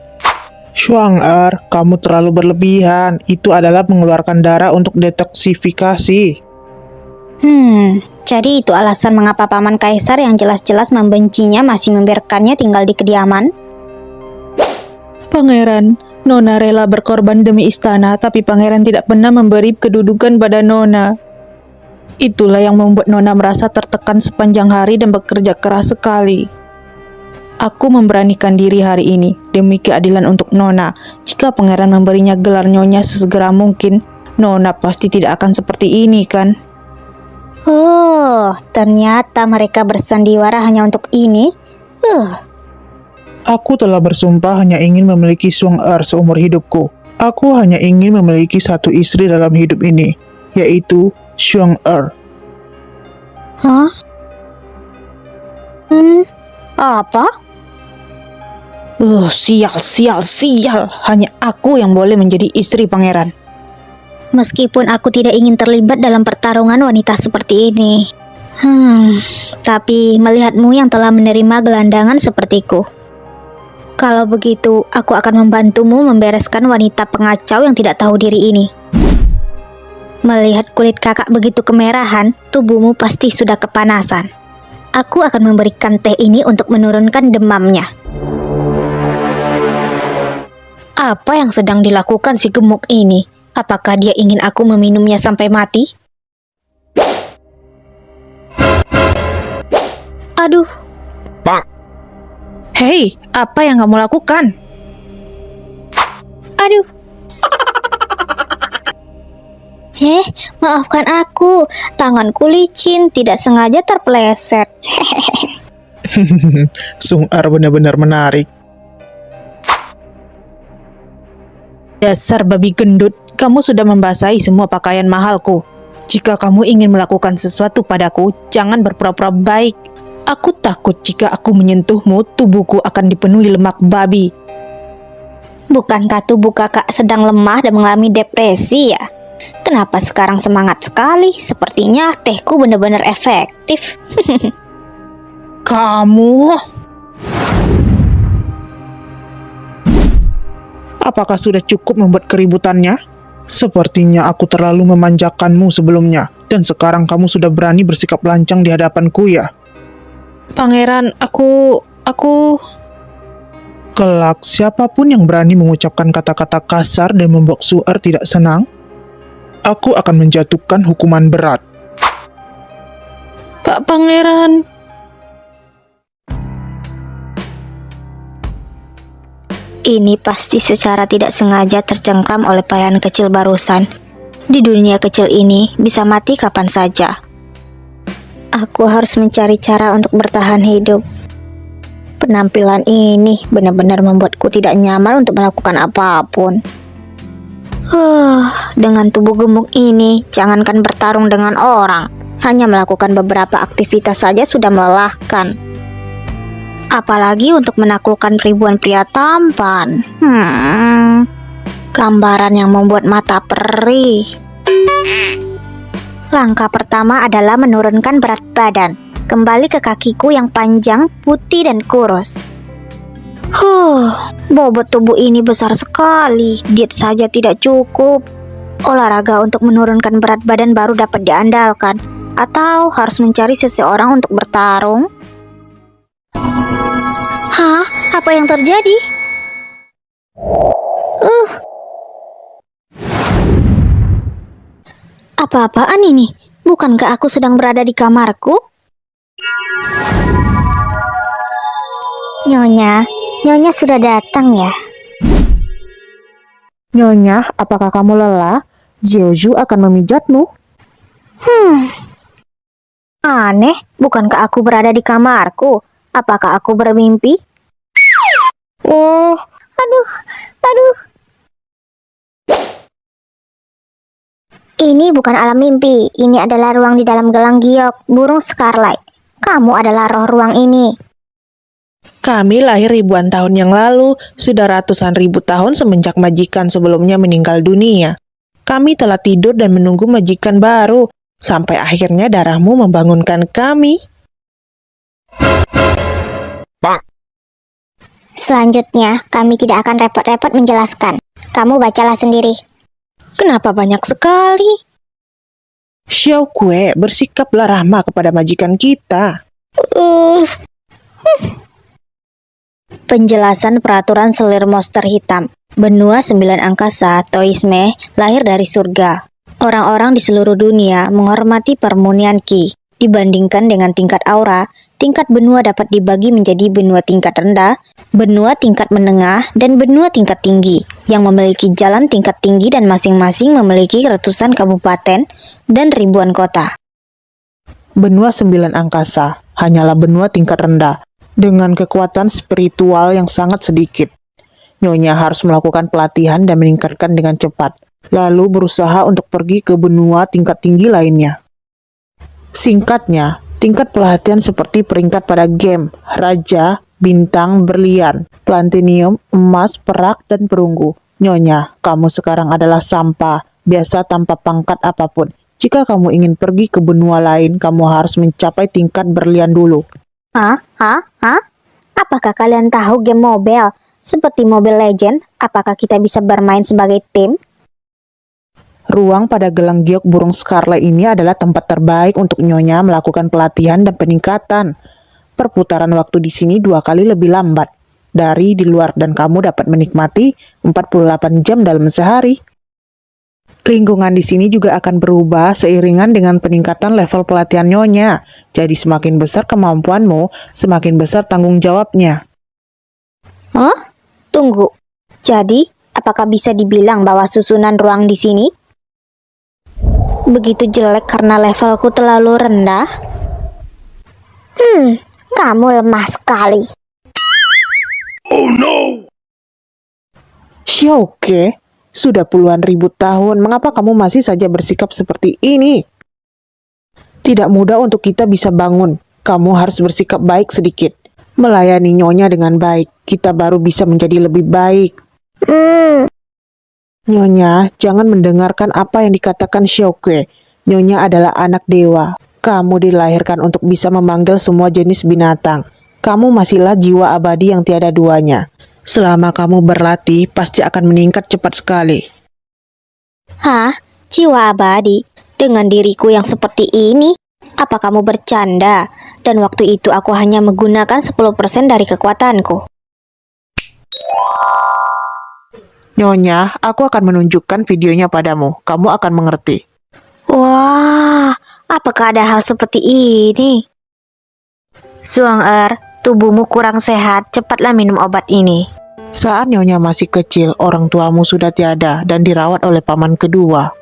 Shuang-er, kamu terlalu berlebihan. Itu adalah mengeluarkan darah untuk detoksifikasi. Jadi itu alasan mengapa Paman Kaisar yang jelas-jelas membencinya masih membiarkannya tinggal di kediaman? Pangeran, Nona rela berkorban demi istana, tapi Pangeran tidak pernah memberi kedudukan pada Nona. Itulah yang membuat Nona merasa tertekan sepanjang hari dan bekerja keras sekali. Aku memberanikan diri hari ini demi keadilan untuk Nona. Jika Pangeran memberinya gelar nyonya sesegera mungkin, Nona pasti tidak akan seperti ini, kan? Oh, ternyata mereka bersandiwara hanya untuk ini? Aku telah bersumpah hanya ingin memiliki Shuang-er seumur hidupku. Aku hanya ingin memiliki satu istri dalam hidup ini, yaitu Shuang-er. Hah? Apa? Sial. Hanya aku yang boleh menjadi istri pangeran. Meskipun aku tidak ingin terlibat dalam pertarungan wanita seperti ini. Tapi melihatmu yang telah menerima gelandangan sepertiku. Kalau begitu, aku akan membantumu membereskan wanita pengacau yang tidak tahu diri ini. Melihat kulit kakak begitu kemerahan, tubuhmu pasti sudah kepanasan. Aku akan memberikan teh ini untuk menurunkan demamnya. Apa yang sedang dilakukan si gemuk ini? Apakah dia ingin aku meminumnya sampai mati? Aduh. Hei, apa yang kamu lakukan? Aduh. Maafkan aku. Tanganku licin, tidak sengaja terpeleset. Shuang-er benar-benar menarik. Dasar babi gendut, kamu sudah membasahi semua pakaian mahalku. Jika kamu ingin melakukan sesuatu padaku, jangan berpura-pura baik. Aku takut jika aku menyentuhmu, tubuhku akan dipenuhi lemak babi. Bukankah tubuh kakak sedang lemah dan mengalami depresi ya? Kenapa sekarang semangat sekali? Sepertinya tehku benar-benar efektif. Kamu? Apakah sudah cukup membuat keributannya? Sepertinya aku terlalu memanjakanmu sebelumnya, dan sekarang kamu sudah berani bersikap lancang di hadapanku ya? Pangeran, aku... Kelak, siapapun yang berani mengucapkan kata-kata kasar dan membuat Su'er tidak senang, aku akan menjatuhkan hukuman berat. Pak Pangeran. Ini pasti secara tidak sengaja tercengkram oleh payan kecil barusan. Di dunia kecil ini bisa mati kapan saja. Aku harus mencari cara untuk bertahan hidup. Penampilan ini benar-benar membuatku tidak nyaman untuk melakukan apapun. Dengan tubuh gemuk ini, jangankan bertarung dengan orang, hanya melakukan beberapa aktivitas saja sudah melelahkan. Apalagi untuk menaklukkan ribuan pria tampan. Gambaran yang membuat mata perih. Langkah pertama adalah menurunkan berat badan. Kembali ke kakiku yang panjang, putih, dan kurus. Bobot tubuh ini besar sekali. Diet saja tidak cukup. Olahraga untuk menurunkan berat badan baru dapat diandalkan. Atau harus mencari seseorang untuk bertarung. Hah? Apa yang terjadi? Apa-apaan ini? Bukankah aku sedang berada di kamarku? Nyonya sudah datang ya? Nyonya, apakah kamu lelah? Zhou akan memijatmu. Aneh, bukankah aku berada di kamarku? Apakah aku bermimpi? Oh, Aduh. Ini bukan alam mimpi, ini adalah ruang di dalam gelang giok, burung Scarlet. Kamu adalah roh ruang ini. kami lahir ribuan tahun yang lalu, sudah ratusan ribu tahun semenjak majikan sebelumnya meninggal dunia. Kami telah tidur dan menunggu majikan baru, sampai akhirnya darahmu membangunkan kami. Selanjutnya, kami tidak akan repot-repot menjelaskan. Kamu bacalah sendiri. Kenapa banyak sekali? Xiao Kue, bersikaplah ramah kepada majikan kita. Penjelasan peraturan selir monster hitam. Benua 9 angkasa, Toisme, lahir dari surga. Orang-orang di seluruh dunia menghormati permunian Qi. Dibandingkan dengan tingkat aura, tingkat benua dapat dibagi menjadi benua tingkat rendah, benua tingkat menengah, dan benua tingkat tinggi, yang memiliki jalan tingkat tinggi dan masing-masing memiliki ratusan kabupaten dan ribuan kota. Benua 9 angkasa hanyalah benua tingkat rendah, dengan kekuatan spiritual yang sangat sedikit. Nyonya harus melakukan pelatihan dan meningkatkan dengan cepat, lalu berusaha untuk pergi ke benua tingkat tinggi lainnya. Singkatnya, tingkat pelatihan seperti peringkat pada game, raja, bintang, berlian, platinium, emas, perak, dan perunggu. Nyonya, kamu sekarang adalah sampah, biasa tanpa pangkat apapun. Jika kamu ingin pergi ke benua lain, kamu harus mencapai tingkat berlian dulu. Apakah kalian tahu game mobile? Seperti Mobile Legend, apakah kita bisa bermain sebagai tim? Ruang pada gelang giok burung Scarlet ini adalah tempat terbaik untuk Nyonya melakukan pelatihan dan peningkatan. Perputaran waktu di sini 2 kali lebih lambat dari di luar dan kamu dapat menikmati 48 jam dalam sehari. Lingkungan di sini juga akan berubah seiringan dengan peningkatan level pelatihan Nyonya. Jadi semakin besar kemampuanmu, semakin besar tanggung jawabnya. Tunggu. Jadi, apakah bisa dibilang bahwa susunan ruang di sini begitu jelek karena levelku terlalu rendah? Kamu lemah sekali. Xiaoke, sudah puluhan ribu tahun, mengapa kamu masih saja bersikap seperti ini? Tidak mudah untuk kita bisa bangun. Kamu harus bersikap baik sedikit. Melayani Nyonya dengan baik, kita baru bisa menjadi lebih baik. Nyonya, jangan mendengarkan apa yang dikatakan Xiaoke. Nyonya adalah anak dewa. Kamu dilahirkan untuk bisa memanggil semua jenis binatang. Kamu masihlah jiwa abadi yang tiada duanya. Selama kamu berlatih, pasti akan meningkat cepat sekali. Jiwa abadi? Dengan diriku yang seperti ini? Apa kamu bercanda? Dan waktu itu aku hanya menggunakan 10% dari kekuatanku. Nyonya, aku akan menunjukkan videonya padamu. Kamu akan mengerti. Wah, apakah ada hal seperti ini? Suang tubuhmu kurang sehat. Cepatlah minum obat ini. Saat Nyonya masih kecil, orang tuamu sudah tiada dan dirawat oleh paman kedua.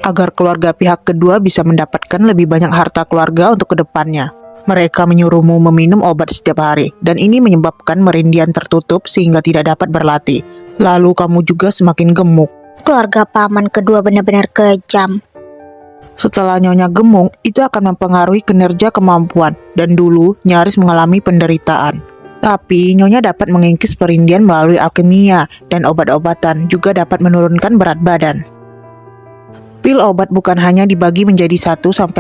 Agar keluarga pihak kedua bisa mendapatkan lebih banyak harta keluarga untuk kedepannya. Mereka menyuruhmu meminum obat setiap hari, dan ini menyebabkan merindian tertutup sehingga tidak dapat berlatih. Lalu kamu juga semakin gemuk. Keluarga paman kedua benar-benar kejam. Setelah Nyonya gemuk, itu akan mempengaruhi kinerja kemampuan, dan dulu nyaris mengalami penderitaan. Tapi Nyonya dapat mengikis perindian melalui alkimia, dan obat-obatan juga dapat menurunkan berat badan. Pil obat bukan hanya dibagi menjadi 1-9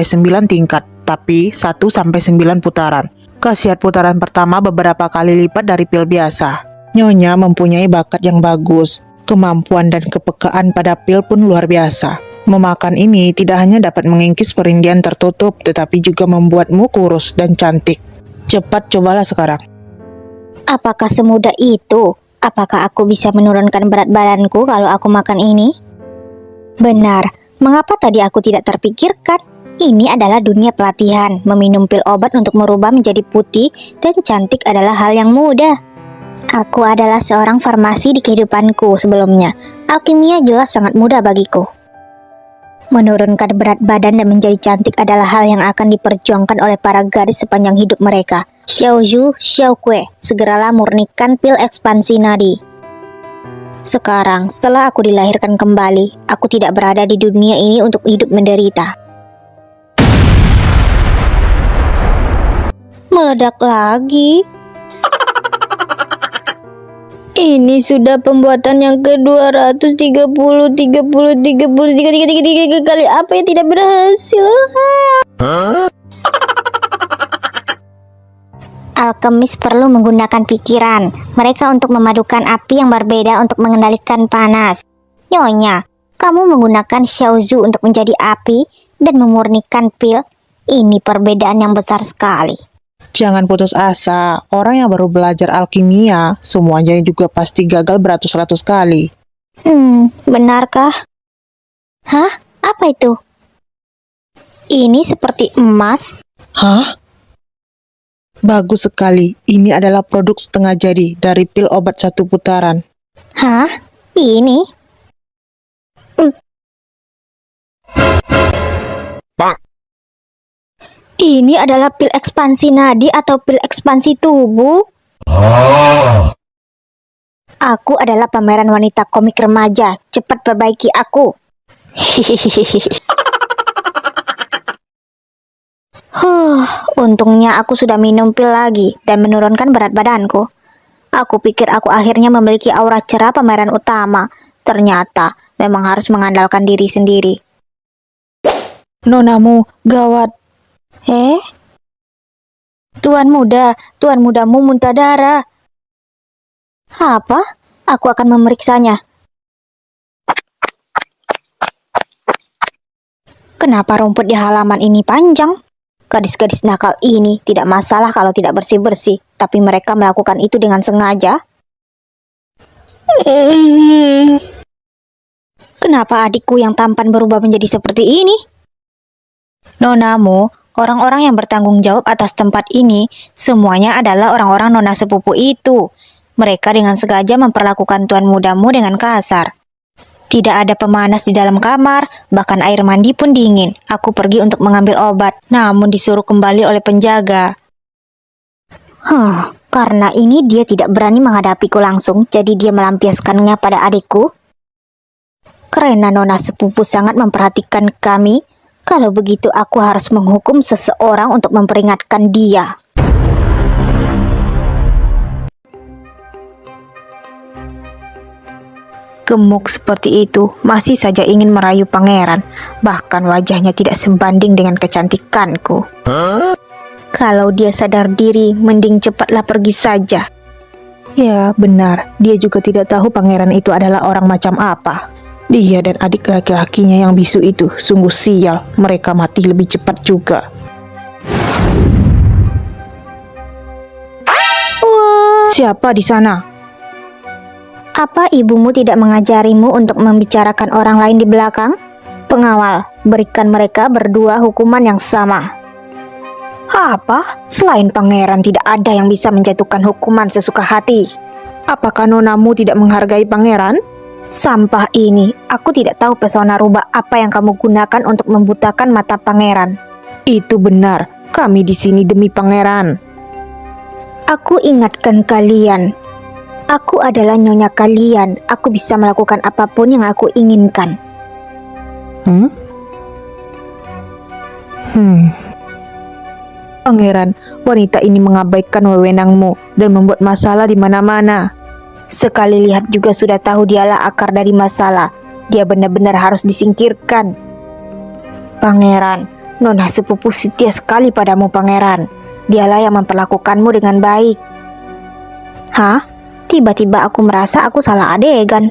tingkat, tapi 1-9 putaran. Khasiat putaran pertama beberapa kali lipat dari pil biasa. Nyonya mempunyai bakat yang bagus, kemampuan dan kepekaan pada pil pun luar biasa. Memakan ini tidak hanya dapat mengikis perindian tertutup, tetapi juga membuatmu kurus dan cantik. Cepat cobalah sekarang. Apakah semudah itu? Apakah aku bisa menurunkan berat badanku kalau aku makan ini? Benar. Mengapa tadi aku tidak terpikirkan? Ini adalah dunia pelatihan. Meminum pil obat untuk merubah menjadi putih dan cantik adalah hal yang mudah. Aku adalah seorang farmasi di kehidupanku sebelumnya. Alkimia jelas sangat mudah bagiku. Menurunkan berat badan dan menjadi cantik adalah hal yang akan diperjuangkan oleh para gadis sepanjang hidup mereka. Xiaozhu, Xiaokue, segeralah murnikan pil ekspansi nadi. Sekarang, setelah aku dilahirkan kembali, aku tidak berada di dunia ini untuk hidup menderita. Meledak lagi. Ini sudah pembuatan yang ke-230, 33 kali apa yang tidak berhasil. Alkemis perlu menggunakan pikiran mereka untuk memadukan api yang berbeda untuk mengendalikan panas. Nyonya, kamu menggunakan Xiaozhu untuk menjadi api dan memurnikan pil. Ini perbedaan yang besar sekali. Jangan putus asa, orang yang baru belajar alkimia, semuanya juga pasti gagal beratus-ratus kali. Benarkah? Hah? Apa itu? Ini seperti emas. Hah? Bagus sekali, ini adalah produk setengah jadi dari pil obat 1 putaran. Hah? Ini? Ini adalah pil ekspansi nadi atau pil ekspansi tubuh? Aku adalah pameran wanita komik remaja. Cepat perbaiki aku. Untungnya aku sudah minum pil lagi dan menurunkan berat badanku. Aku pikir aku akhirnya memiliki aura cerah pameran utama. Ternyata memang harus mengandalkan diri sendiri. Nonamu, gawat. Tuan mudamu muntah darah. Apa? Aku akan memeriksanya. Kenapa rumput di halaman ini panjang? Gadis-gadis nakal ini tidak masalah kalau tidak bersih-bersih, tapi mereka melakukan itu dengan sengaja. Kenapa adikku yang tampan berubah menjadi seperti ini? Nonamu, orang-orang yang bertanggung jawab atas tempat ini, semuanya adalah orang-orang nona sepupu itu. Mereka dengan sengaja memperlakukan tuan mudamu dengan kasar. Tidak ada pemanas di dalam kamar, bahkan air mandi pun dingin. Aku pergi untuk mengambil obat, namun disuruh kembali oleh penjaga. Karena ini dia tidak berani menghadapiku langsung, jadi dia melampiaskannya pada adikku. Karena nona sepupu sangat memperhatikan kami, kalau begitu aku harus menghukum seseorang untuk memperingatkan dia. Gemuk seperti itu, masih saja ingin merayu pangeran. Bahkan wajahnya tidak sebanding dengan kecantikanku. Kalau dia sadar diri, mending cepatlah pergi saja. Ya, benar. Dia juga tidak tahu pangeran itu adalah orang macam apa. Dia dan adik laki-lakinya yang bisu itu sungguh sial. Mereka mati lebih cepat juga. Siapa di sana? Apa ibumu tidak mengajarimu untuk membicarakan orang lain di belakang? Pengawal, berikan mereka berdua hukuman yang sama. Apa? Selain pangeran tidak ada yang bisa menjatuhkan hukuman sesuka hati. Apakah nonamu tidak menghargai pangeran? Sampah ini, aku tidak tahu pesona rubah apa yang kamu gunakan untuk membutakan mata pangeran. Itu benar, kami di sini demi pangeran. Aku ingatkan kalian, aku adalah nyonya kalian. Aku bisa melakukan apapun yang aku inginkan. Pangeran, wanita ini mengabaikan wewenangmu dan membuat masalah di mana-mana. Sekali lihat juga sudah tahu dialah akar dari masalah. Dia benar-benar harus disingkirkan. Pangeran, nona sepupu setia sekali padamu pangeran. Dialah yang memperlakukanmu dengan baik. Hah? Tiba-tiba aku merasa aku salah adegan.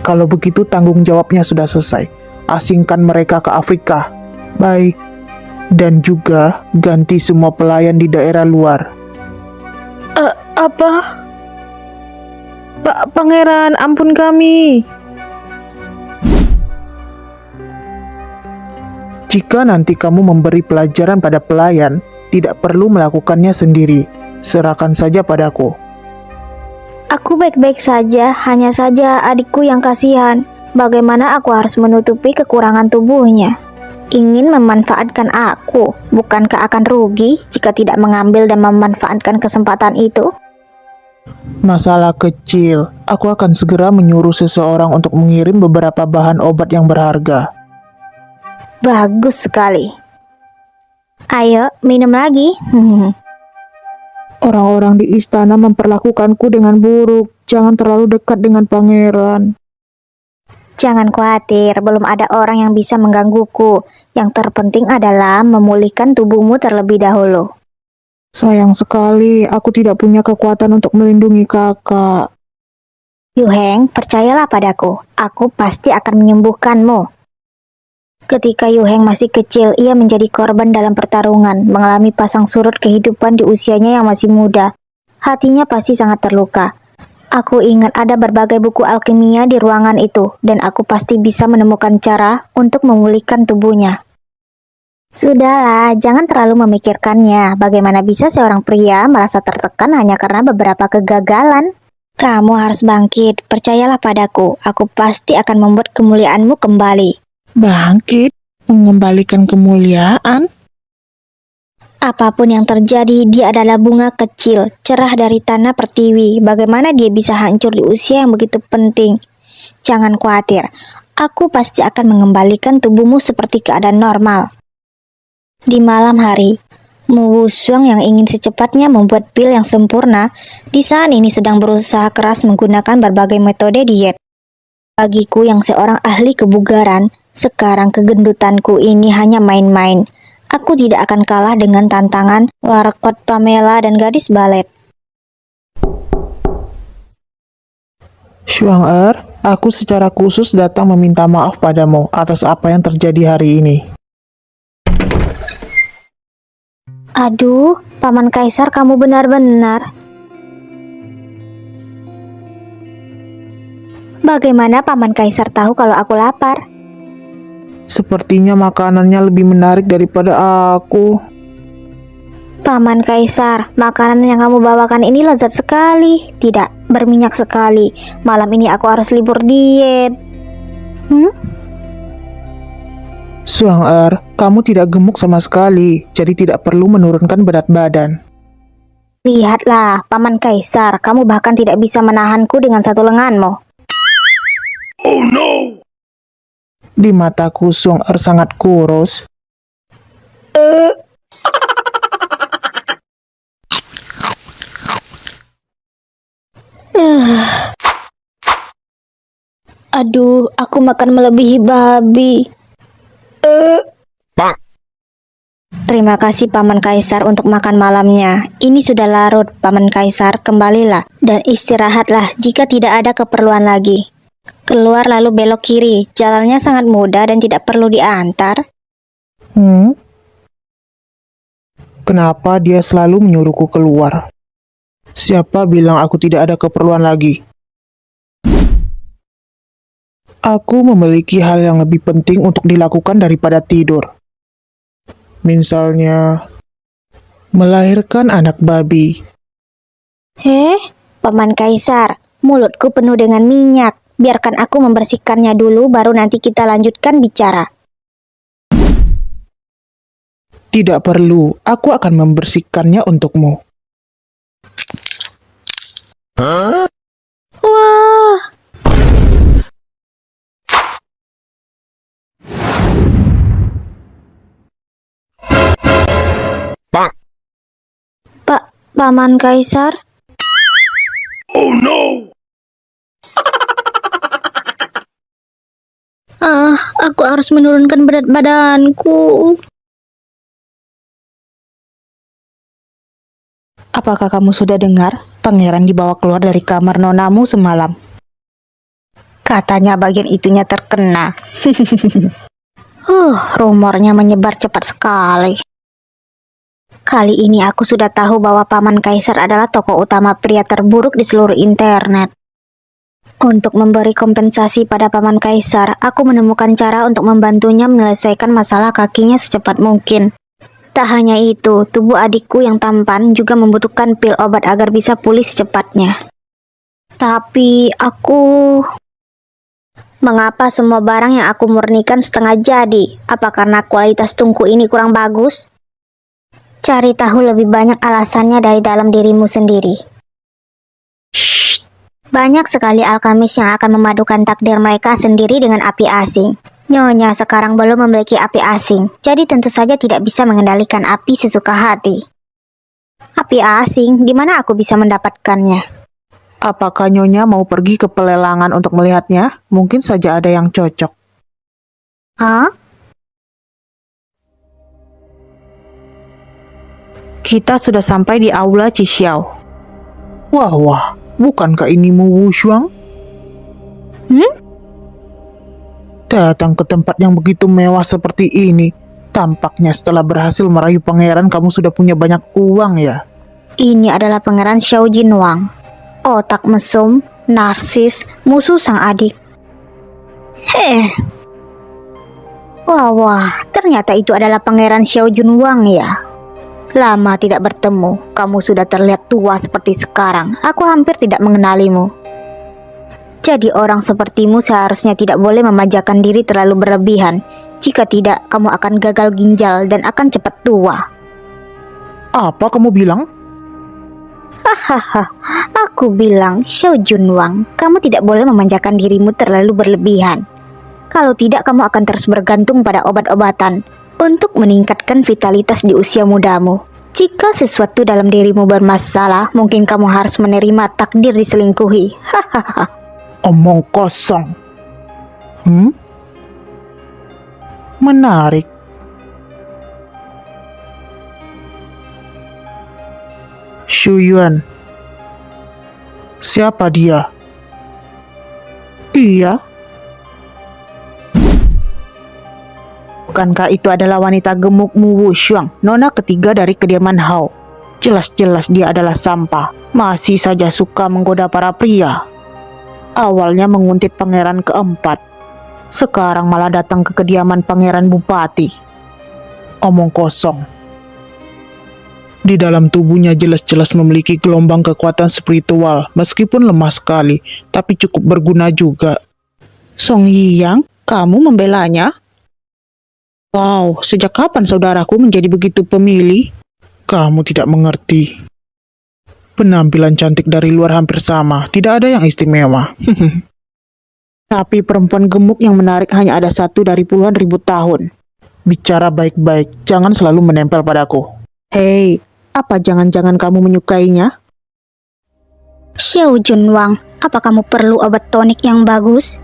Kalau begitu tanggung jawabnya sudah selesai. Asingkan mereka ke Afrika. Baik. Dan juga ganti semua pelayan di daerah luar. Apa? Pangeran, ampun kami. Jika nanti kamu memberi pelajaran pada pelayan, tidak perlu melakukannya sendiri. Serahkan saja padaku. Aku baik-baik saja, hanya saja adikku yang kasihan. Bagaimana aku harus menutupi kekurangan tubuhnya? Ingin memanfaatkan aku, bukankah akan rugi jika tidak mengambil dan memanfaatkan kesempatan itu? Masalah kecil, aku akan segera menyuruh seseorang untuk mengirim beberapa bahan obat yang berharga. Bagus sekali. Ayo, minum lagi. Orang-orang di istana memperlakukanku dengan buruk. Jangan terlalu dekat dengan pangeran. Jangan khawatir, belum ada orang yang bisa menggangguku. Yang terpenting adalah memulihkan tubuhmu terlebih dahulu. Sayang sekali, aku tidak punya kekuatan untuk melindungi kakak. Yu Heng, percayalah padaku. Aku pasti akan menyembuhkanmu. Ketika Yu Heng masih kecil, ia menjadi korban dalam pertarungan, mengalami pasang surut kehidupan di usianya yang masih muda. Hatinya pasti sangat terluka. Aku ingat ada berbagai buku alkimia di ruangan itu, dan aku pasti bisa menemukan cara untuk memulihkan tubuhnya. Sudahlah, jangan terlalu memikirkannya. Bagaimana bisa seorang pria merasa tertekan hanya karena beberapa kegagalan? Kamu harus bangkit, percayalah padaku. Aku pasti akan membuat kemuliaanmu kembali. Bangkit? Mengembalikan kemuliaan? Apapun yang terjadi, dia adalah bunga kecil, cerah dari tanah pertiwi. Bagaimana dia bisa hancur di usia yang begitu penting? Jangan khawatir, aku pasti akan mengembalikan tubuhmu seperti keadaan normal. Di malam hari, Mu Wushuang yang ingin secepatnya membuat pil yang sempurna, di saat ini sedang berusaha keras menggunakan berbagai metode diet. Bagiku yang seorang ahli kebugaran, sekarang kegendutanku ini hanya main-main. Aku tidak akan kalah dengan tantangan Warkot Pamela dan gadis balet. Xuang aku secara khusus datang meminta maaf padamu atas apa yang terjadi hari ini. Aduh, Paman Kaisar, kamu benar-benar. Bagaimana Paman Kaisar tahu kalau aku lapar? Sepertinya makanannya lebih menarik daripada aku. Paman Kaisar, makanan yang kamu bawakan ini lezat sekali. Tidak, berminyak sekali. Malam ini aku harus libur diet. Xuang kamu tidak gemuk sama sekali, jadi tidak perlu menurunkan berat badan. Lihatlah, Paman Kaisar, kamu bahkan tidak bisa menahanku dengan satu lenganmu. Oh no! Di mataku Xuang sangat kurus. Aduh, aku makan melebihi babi. Terima kasih Paman Kaisar untuk makan malamnya. Ini sudah larut, Paman Kaisar, kembalilah dan istirahatlah jika tidak ada keperluan lagi. Keluar lalu belok kiri. Jalannya sangat mudah dan tidak perlu diantar. Kenapa dia selalu menyuruhku keluar? Siapa bilang aku tidak ada keperluan lagi? Aku memiliki hal yang lebih penting untuk dilakukan daripada tidur. Misalnya, melahirkan anak babi. Paman Kaisar, mulutku penuh dengan minyak. Biarkan aku membersihkannya dulu, baru nanti kita lanjutkan bicara. Tidak perlu, aku akan membersihkannya untukmu. Wah, Paman Kaisar? Aku harus menurunkan berat badanku. Apakah kamu sudah dengar? Pangeran dibawa keluar dari kamar nonamu semalam. Katanya bagian itunya terkena. Rumornya menyebar cepat sekali. Kali ini aku sudah tahu bahwa Paman Kaisar adalah tokoh utama pria terburuk di seluruh internet. Untuk memberi kompensasi pada Paman Kaisar, aku menemukan cara untuk membantunya menyelesaikan masalah kakinya secepat mungkin. Tak hanya itu, tubuh adikku yang tampan juga membutuhkan pil obat agar bisa pulih secepatnya. Tapi mengapa semua barang yang aku murnikan setengah jadi? Apa karena kualitas tungku ini kurang bagus? Cari tahu lebih banyak alasannya dari dalam dirimu sendiri. Banyak sekali alkamis yang akan memadukan takdir mereka sendiri dengan api asing. Nyonya sekarang belum memiliki api asing, jadi tentu saja tidak bisa mengendalikan api sesuka hati. Api asing, di mana aku bisa mendapatkannya? Apakah Nyonya mau pergi ke pelelangan untuk melihatnya? Mungkin saja ada yang cocok. Hah? Kita sudah sampai di aula Cixiao. Wah, bukankah ini Mu Wushuang? Datang ke tempat yang begitu mewah seperti ini. Tampaknya setelah berhasil merayu pangeran, kamu sudah punya banyak uang ya? Ini adalah Pangeran Xiao Jinwang. Otak mesum, narsis, musuh sang adik. Wah, ternyata itu adalah Pangeran Xiao Junwang ya. Lama tidak bertemu, kamu sudah terlihat tua seperti sekarang. Aku hampir tidak mengenalimu. Jadi orang sepertimu seharusnya tidak boleh memanjakan diri terlalu berlebihan. Jika tidak, kamu akan gagal ginjal dan akan cepat tua. Apa kamu bilang? Hahaha, aku bilang, Xiao Junwang, kamu tidak boleh memanjakan dirimu terlalu berlebihan. Kalau tidak, kamu akan terus bergantung pada obat-obatan untuk meningkatkan vitalitas di usia mudamu. Jika sesuatu dalam dirimu bermasalah, mungkin kamu harus menerima takdir diselingkuhi. Hahaha. Omong kosong. Menarik. Xu Yuan. Siapa dia? Dia? Bukankah itu adalah wanita gemuk Mu Wushuang, nona ketiga dari kediaman Hao? Jelas-jelas dia adalah sampah. Masih saja suka menggoda para pria. Awalnya menguntit pangeran keempat. Sekarang malah datang ke kediaman pangeran bupati. Omong kosong. Di dalam tubuhnya jelas-jelas memiliki gelombang kekuatan spiritual, meskipun lemah sekali, tapi cukup berguna juga. Song Yiyang, kamu membelanya? Wow, sejak kapan saudaraku menjadi begitu pemilih? Kamu tidak mengerti. Penampilan cantik dari luar hampir sama, tidak ada yang istimewa. Tapi perempuan gemuk yang menarik hanya ada satu dari puluhan ribu tahun. Bicara baik-baik, jangan selalu menempel padaku. Hei, apa jangan-jangan kamu menyukainya? Xiao Junwang, apa kamu perlu obat tonik yang bagus?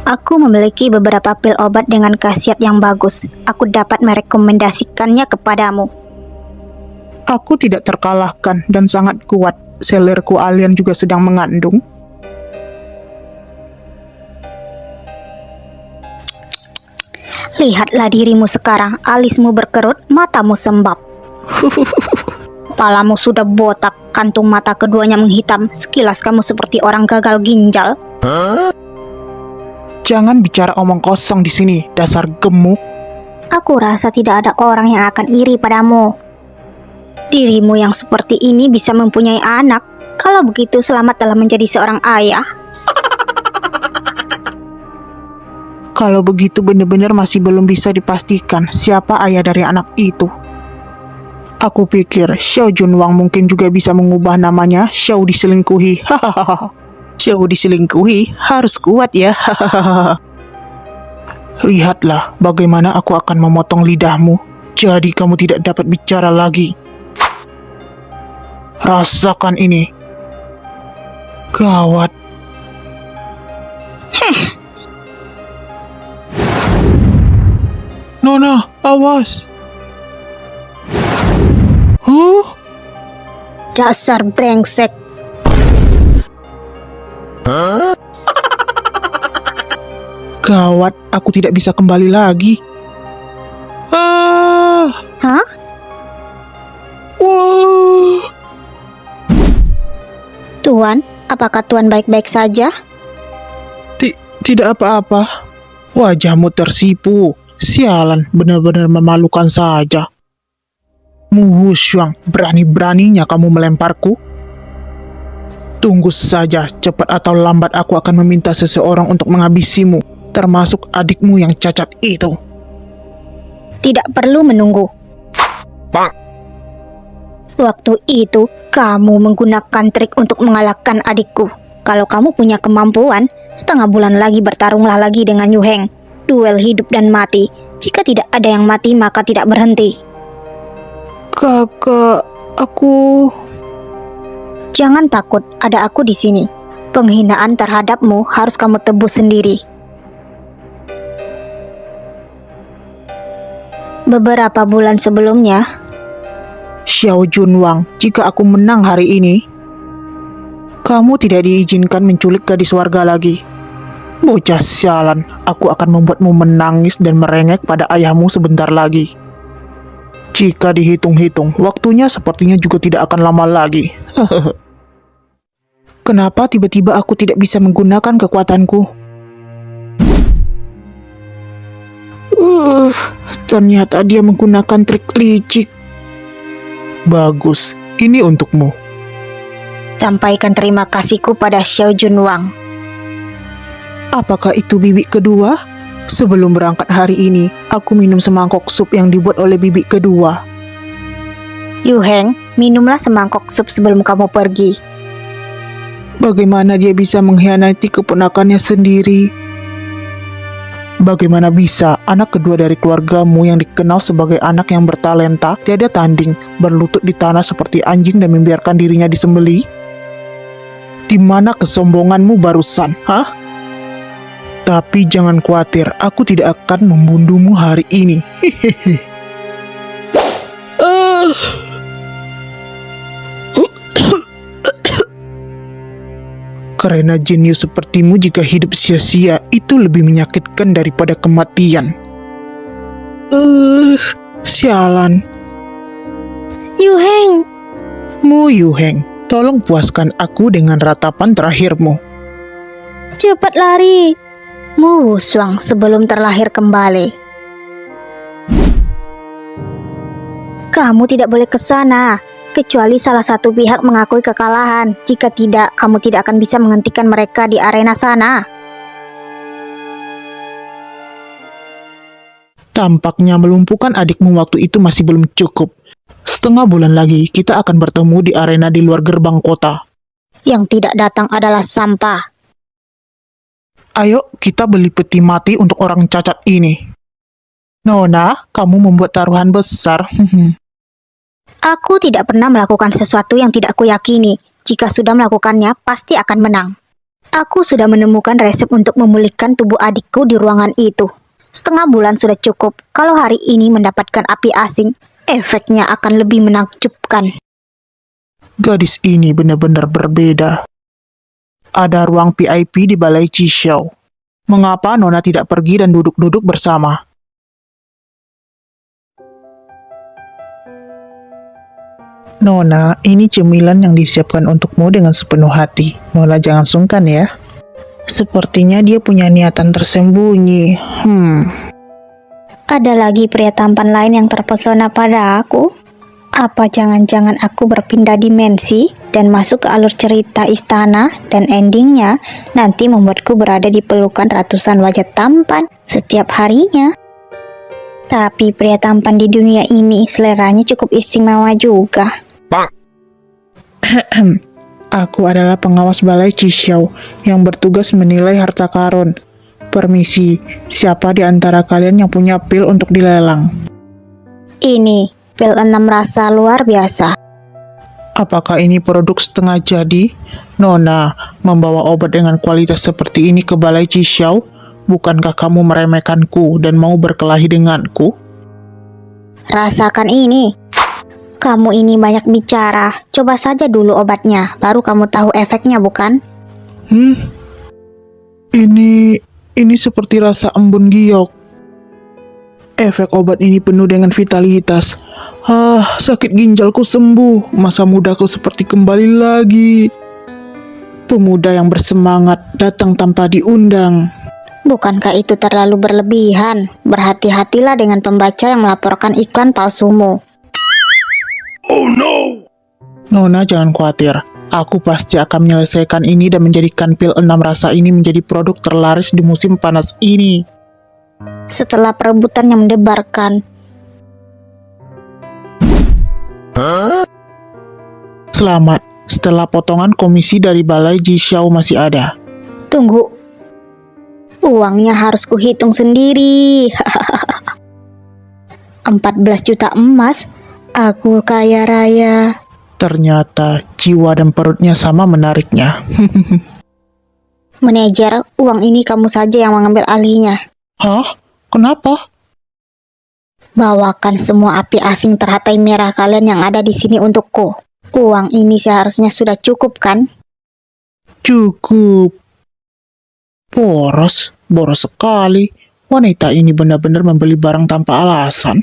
Aku memiliki beberapa pil obat dengan khasiat yang bagus. Aku dapat merekomendasikannya kepadamu. Aku tidak terkalahkan dan sangat kuat. Selirku alien juga sedang mengandung. Lihatlah dirimu sekarang, alismu berkerut, matamu sembab. Kepalamu sudah botak, kantung mata keduanya menghitam, sekilas kamu seperti orang gagal ginjal. Jangan bicara omong kosong di sini, dasar gemuk. Aku rasa tidak ada orang yang akan iri padamu. Dirimu yang seperti ini bisa mempunyai anak. Kalau begitu, selamat dalam menjadi seorang ayah. Kalau begitu benar-benar masih belum bisa dipastikan siapa ayah dari anak itu. Aku pikir Xiao Junwang mungkin juga bisa mengubah namanya Xiao diselingkuhi. Hahaha. Xiao diselingkuhi harus kuat ya. Hahaha. Lihatlah bagaimana aku akan memotong lidahmu. Jadi kamu tidak dapat bicara lagi. Rasakan ini. Gawat. Nona, awas. Huh? Dasar brengsek. Gawat, aku tidak bisa kembali lagi. Ah, Hah? wah. Tuan, apakah Tuan baik-baik saja? Tidak apa-apa. Wajahmu tersipu. Sialan, benar-benar memalukan saja. Mu Wushuang, berani-beraninya kamu melemparku? Tunggu saja, cepat atau lambat aku akan meminta seseorang untuk menghabisimu, termasuk adikmu yang cacat itu. Tidak perlu menunggu. Pak. Waktu itu, kamu menggunakan trik untuk mengalahkan adikku. Kalau kamu punya kemampuan, setengah bulan lagi bertarunglah lagi dengan Yu Heng. Duel hidup dan mati. Jika tidak ada yang mati, maka tidak berhenti. Kakak, aku... Jangan takut, ada aku di sini. Penghinaan terhadapmu harus kamu tebus sendiri. Beberapa bulan sebelumnya, Xiao Junwang, jika aku menang hari ini, kamu tidak diizinkan menculik gadis warga lagi. Bocah sialan, aku akan membuatmu menangis dan merengek pada ayahmu sebentar lagi. Jika dihitung-hitung, waktunya sepertinya juga tidak akan lama lagi. Kenapa tiba-tiba aku tidak bisa menggunakan kekuatanku? Ternyata dia menggunakan trik licik. Bagus, ini untukmu. sampaikan terima kasihku pada Xiao Junwang. Apakah itu bibik kedua? Sebelum berangkat hari ini, aku minum semangkok sup yang dibuat oleh bibik kedua. Yu Heng, minumlah semangkok sup sebelum kamu pergi. Bagaimana dia bisa mengkhianati keponakannya sendiri? Bagaimana bisa anak kedua dari keluargamu yang dikenal sebagai anak yang bertalenta tiada tanding berlutut di tanah seperti anjing dan membiarkan dirinya disembelih? Di mana kesombonganmu barusan, hah? Tapi jangan khawatir, aku tidak akan membunuhmu hari ini. Hehehe. Karena jenius sepertimu jika hidup sia-sia itu lebih menyakitkan daripada kematian. Sialan. Yu Heng, Mu Yu Heng, tolong puaskan aku dengan ratapan terakhirmu. cepat lari. Mu Wushuang sebelum terlahir kembali. Kamu tidak boleh ke sana, kecuali salah satu pihak mengakui kekalahan. Jika tidak, kamu tidak akan bisa menghentikan mereka di arena sana. Tampaknya melumpuhkan adikmu waktu itu masih belum cukup. Setengah bulan lagi kita akan bertemu di arena di luar gerbang kota. Yang tidak datang adalah sampah. Ayo kita beli peti mati untuk orang cacat ini. Nona, kamu membuat taruhan besar. Aku tidak pernah melakukan sesuatu yang tidak kuyakini. Jika sudah melakukannya, pasti akan menang. Aku sudah menemukan resep untuk memulihkan tubuh adikku di ruangan itu. Setengah bulan sudah cukup. Kalau hari ini mendapatkan api asing, efeknya akan lebih menakjubkan. Gadis ini benar-benar berbeda. Ada ruang VIP di balai Qixiao. Mengapa Nona tidak pergi dan duduk-duduk bersama? Nona, ini cemilan yang disiapkan untukmu dengan sepenuh hati. Nona jangan sungkan ya. Sepertinya dia punya niatan tersembunyi. Ada lagi pria tampan lain yang terpesona pada aku? Apa jangan-jangan aku berpindah dimensi dan masuk ke alur cerita istana dan endingnya nanti membuatku berada di pelukan ratusan wajah tampan setiap harinya? Tapi pria tampan di dunia ini seleranya cukup istimewa juga. Aku adalah pengawas balai Cisau yang bertugas menilai harta karun. Permisi, siapa di antara kalian yang punya pil untuk dilelang? Ini pil 6 rasa luar biasa. Apakah ini produk setengah jadi? Nona, membawa obat dengan kualitas seperti ini ke balai Cisau? Bukankah kamu meremehkanku dan mau berkelahi denganku? Rasakan ini. Kamu ini banyak bicara. Coba saja dulu obatnya, baru kamu tahu efeknya, bukan? Ini seperti rasa embun giok. Efek obat ini penuh dengan vitalitas. Sakit ginjalku sembuh. Masa mudaku seperti kembali lagi. Pemuda yang bersemangat datang tanpa diundang. Bukankah itu terlalu berlebihan? Berhati-hatilah dengan pembaca yang melaporkan iklan palsumu. Nona jangan khawatir. Aku pasti akan menyelesaikan ini dan menjadikan pil 6 rasa ini menjadi produk terlaris di musim panas ini. Setelah perebutan yang mendebarkan. Selamat, setelah potongan komisi dari balai Cisau masih ada. Tunggu. Uangnya harus kuhitung sendiri. 14 juta emas. Aku kaya raya. Ternyata jiwa dan perutnya sama menariknya. Manajer, uang ini kamu saja yang mengambil alihnya. Hah? Kenapa? Bawakan semua api asing teratai merah kalian yang ada di sini untukku. Uang ini seharusnya sudah cukup, kan? Cukup. Boros sekali. Wanita ini benar-benar membeli barang tanpa alasan.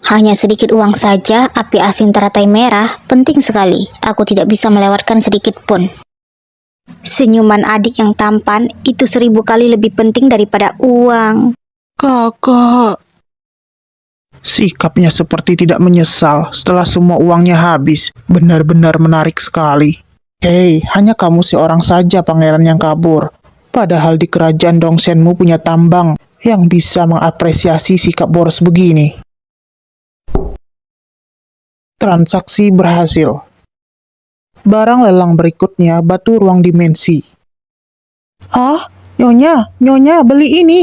Hanya sedikit uang saja, api asing teratai merah, penting sekali. Aku tidak bisa melewatkan sedikit pun. Senyuman adik yang tampan itu 1000 kali lebih penting daripada uang. Kakak. Sikapnya seperti tidak menyesal setelah semua uangnya habis. Benar-benar menarik sekali. Hei, hanya kamu seorang saja pangeran yang kabur. Padahal di kerajaan Dongsenmu punya tambang yang bisa mengapresiasi sikap boros begini. Transaksi berhasil. Barang lelang berikutnya batu ruang dimensi. Nyonya, beli ini.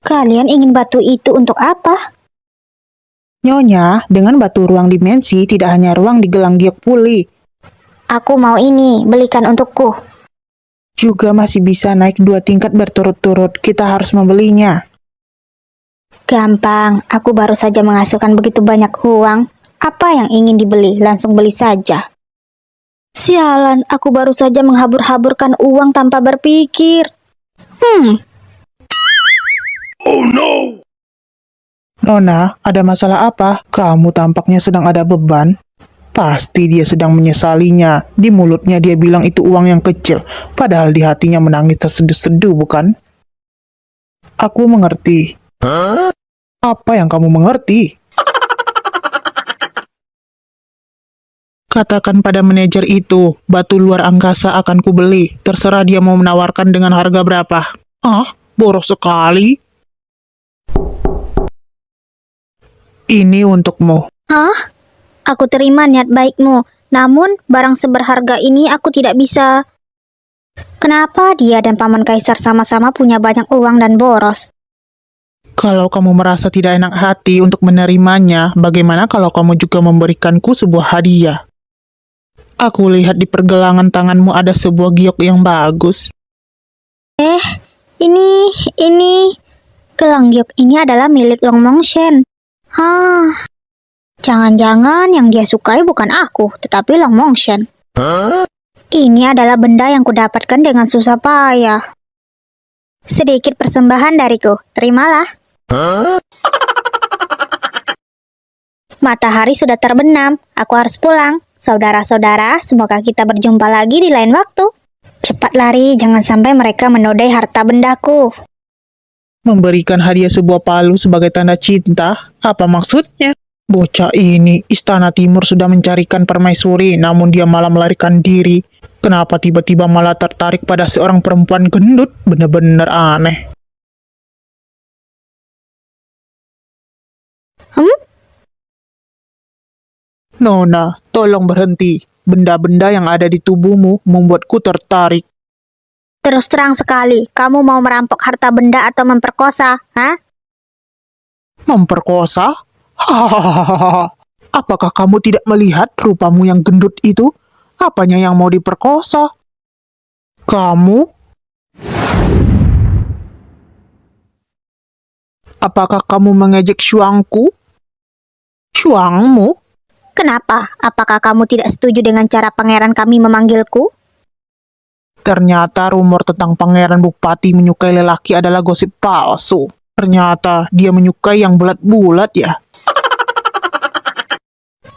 Kalian ingin batu itu untuk apa? Nyonya, dengan batu ruang dimensi tidak hanya ruang di gelang giok pulih, Aku mau ini, belikan untukku. juga masih bisa naik 2 tingkat berturut-turut. Kita harus membelinya. Gampang, aku baru saja menghasilkan begitu banyak uang. Apa yang ingin dibeli? Langsung beli saja. Sialan, aku baru saja menghabur-haburkan uang tanpa berpikir. Nona, ada masalah apa? Kamu tampaknya sedang ada beban. Pasti dia sedang menyesalinya. Di mulutnya dia bilang itu uang yang kecil, padahal di hatinya menangis terseduh-seduh, bukan? Aku mengerti. Apa yang kamu mengerti? Katakan pada manajer itu, batu luar angkasa akan kubeli. Terserah dia mau menawarkan dengan harga berapa. Boros sekali. Ini untukmu. Aku terima niat baikmu, namun barang seberharga ini aku tidak bisa. Kenapa dia dan Paman Kaisar sama-sama punya banyak uang dan boros? Kalau kamu merasa tidak enak hati untuk menerimanya, bagaimana kalau kamu juga memberikanku sebuah hadiah? Aku lihat di pergelangan tanganmu ada sebuah giok yang bagus. Ini, gelang giok ini adalah milik Long Mongshen. Jangan-jangan yang dia sukai bukan aku, tetapi Long Mongshen. Ini adalah benda yang kudapatkan dengan susah payah. Sedikit persembahan dariku, terimalah. Matahari sudah terbenam, aku harus pulang. Saudara-saudara, semoga kita berjumpa lagi di lain waktu. Cepat lari, jangan sampai mereka menodai harta bendaku. Memberikan hadiah sebuah palu sebagai tanda cinta? Apa maksudnya? Bocah ini, Istana Timur sudah mencarikan permaisuri, namun dia malah melarikan diri. Kenapa tiba-tiba malah tertarik pada seorang perempuan gendut? Benar-benar aneh. Nona, tolong berhenti. Benda-benda yang ada di tubuhmu membuatku tertarik. Terus terang sekali, kamu mau merampok harta benda atau memperkosa, hah? Memperkosa? Hahaha. Apakah kamu tidak melihat rupamu yang gendut itu? Apanya yang mau diperkosa? Kamu? Apakah kamu mengejek Shuangku? Shuangmu? Kenapa? Apakah kamu tidak setuju dengan cara pangeran kami memanggilku? Ternyata rumor tentang Pangeran Bupati menyukai lelaki adalah gosip palsu. Ternyata dia menyukai yang bulat-bulat ya.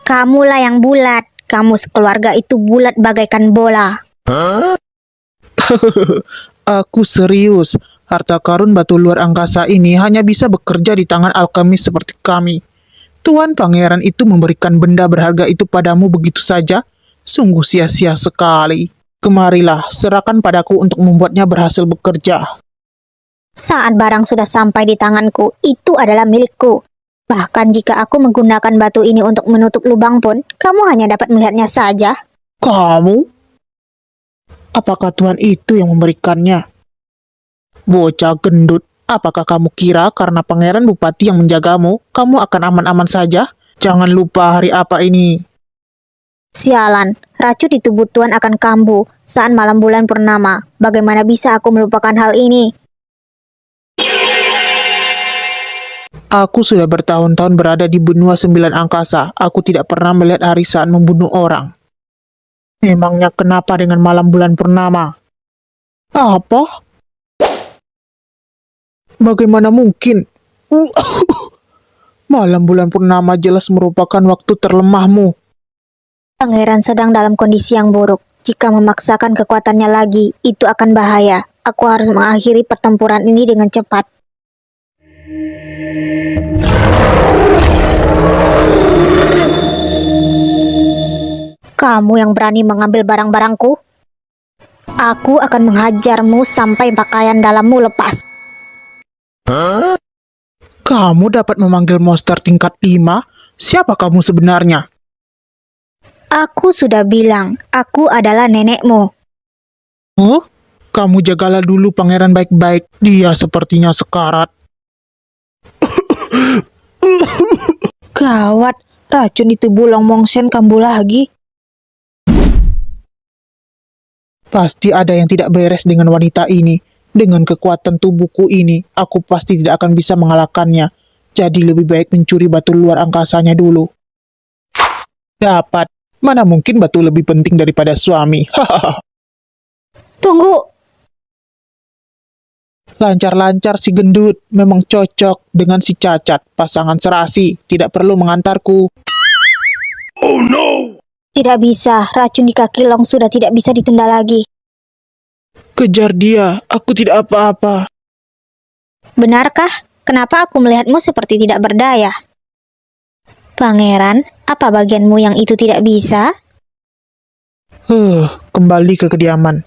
Kamulah yang bulat. Kamu sekeluarga itu bulat bagaikan bola. Aku serius. Harta karun batu luar angkasa ini hanya bisa bekerja di tangan alkemis seperti kami. Tuan Pangeran itu memberikan benda berharga itu padamu begitu saja? Sungguh sia-sia sekali. Kemarilah, serahkan padaku untuk membuatnya berhasil bekerja. Saat barang sudah sampai di tanganku, itu adalah milikku. Bahkan jika aku menggunakan batu ini untuk menutup lubang pun, kamu hanya dapat melihatnya saja. Kamu? Apakah Tuhan itu yang memberikannya? Bocah gendut, apakah kamu kira karena Pangeran Bupati yang menjagamu, kamu akan aman-aman saja? Jangan lupa hari apa ini. Sialan, racun di tubuh Tuan akan kambuh saat malam bulan purnama. Bagaimana bisa aku melupakan hal ini? Aku sudah bertahun-tahun berada di benua 9 angkasa. Aku tidak pernah melihat hari saat membunuh orang. Memangnya kenapa dengan malam bulan purnama? Apa? Bagaimana mungkin? Malam bulan purnama jelas merupakan waktu terlemahmu. Pangeran sedang dalam kondisi yang buruk. Jika memaksakan kekuatannya lagi, itu akan bahaya. Aku harus mengakhiri pertempuran ini dengan cepat. Kamu yang berani mengambil barang-barangku? Aku akan menghajarmu sampai pakaian dalammu lepas. Kamu dapat memanggil monster tingkat 5? Siapa kamu sebenarnya? Aku sudah bilang, aku adalah nenekmu. Oh? Kamu jagalah dulu pangeran baik-baik. Dia sepertinya sekarat. Gawat, racun di tubuh Long Mongshen kambuh lagi. Pasti ada yang tidak beres dengan wanita ini. Dengan kekuatan tubuhku ini, aku pasti tidak akan bisa mengalahkannya. Jadi lebih baik mencuri batu luar angkasanya dulu. Dapat. Mana mungkin batu lebih penting daripada suami. Hahaha. Tunggu, Lancar-lancar si gendut. Memang cocok dengan si cacat. Pasangan serasi. Tidak perlu mengantarku. tidak bisa. Racun di kaki Long sudah tidak bisa ditunda lagi. Kejar dia. Aku tidak apa-apa. Benarkah? Kenapa aku melihatmu seperti tidak berdaya? Pangeran, apa bagianmu yang itu tidak bisa? Kembali ke kediaman.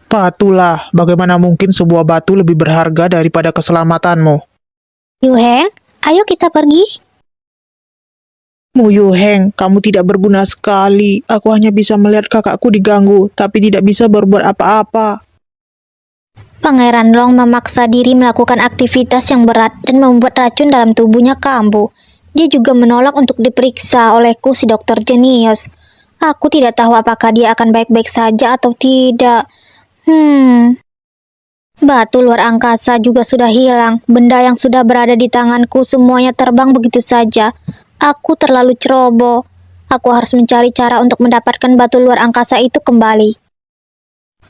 Patulah, bagaimana mungkin sebuah batu lebih berharga daripada keselamatanmu? Yu Heng, ayo kita pergi. Mu Yu Heng, kamu tidak berguna sekali. Aku hanya bisa melihat kakakku diganggu, tapi tidak bisa berbuat apa-apa. Pangeran Long memaksa diri melakukan aktivitas yang berat dan membuat racun dalam tubuhnya kambuh. Dia juga menolak untuk diperiksa olehku si dokter jenius. Aku tidak tahu apakah dia akan baik-baik saja atau tidak. Batu luar angkasa juga sudah hilang. Benda yang sudah berada di tanganku semuanya terbang begitu saja. Aku terlalu ceroboh. Aku harus mencari cara untuk mendapatkan batu luar angkasa itu kembali.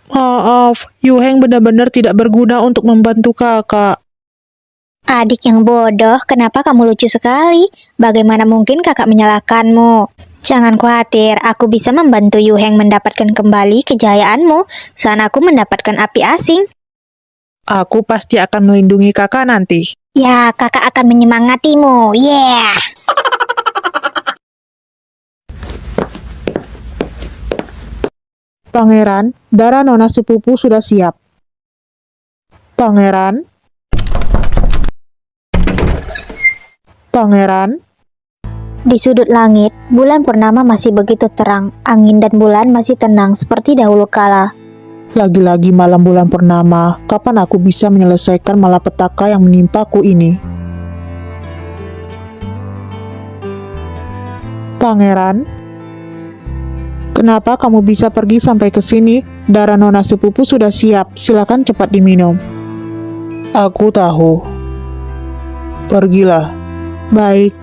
Maaf, Yu Heng benar-benar tidak berguna untuk membantu kakak. Adik yang bodoh, kenapa kamu lucu sekali? Bagaimana mungkin kakak menyalahkanmu? Jangan khawatir, aku bisa membantu Yu Heng mendapatkan kembali kejayaanmu saat aku mendapatkan api asing. Aku pasti akan melindungi kakak nanti. Ya, kakak akan menyemangatimu. Yeah! Pangeran, darah nona sepupu sudah siap. Pangeran? Pangeran? Di sudut langit, bulan purnama masih begitu terang. Angin dan bulan masih tenang seperti dahulu kala. Lagi-lagi malam bulan purnama, kapan aku bisa menyelesaikan malapetaka yang menimpaku ini? Pangeran? Kenapa kamu bisa pergi sampai ke sini? Darah nona sepupu sudah siap, silakan cepat diminum. Aku tahu. Pergilah. Baik.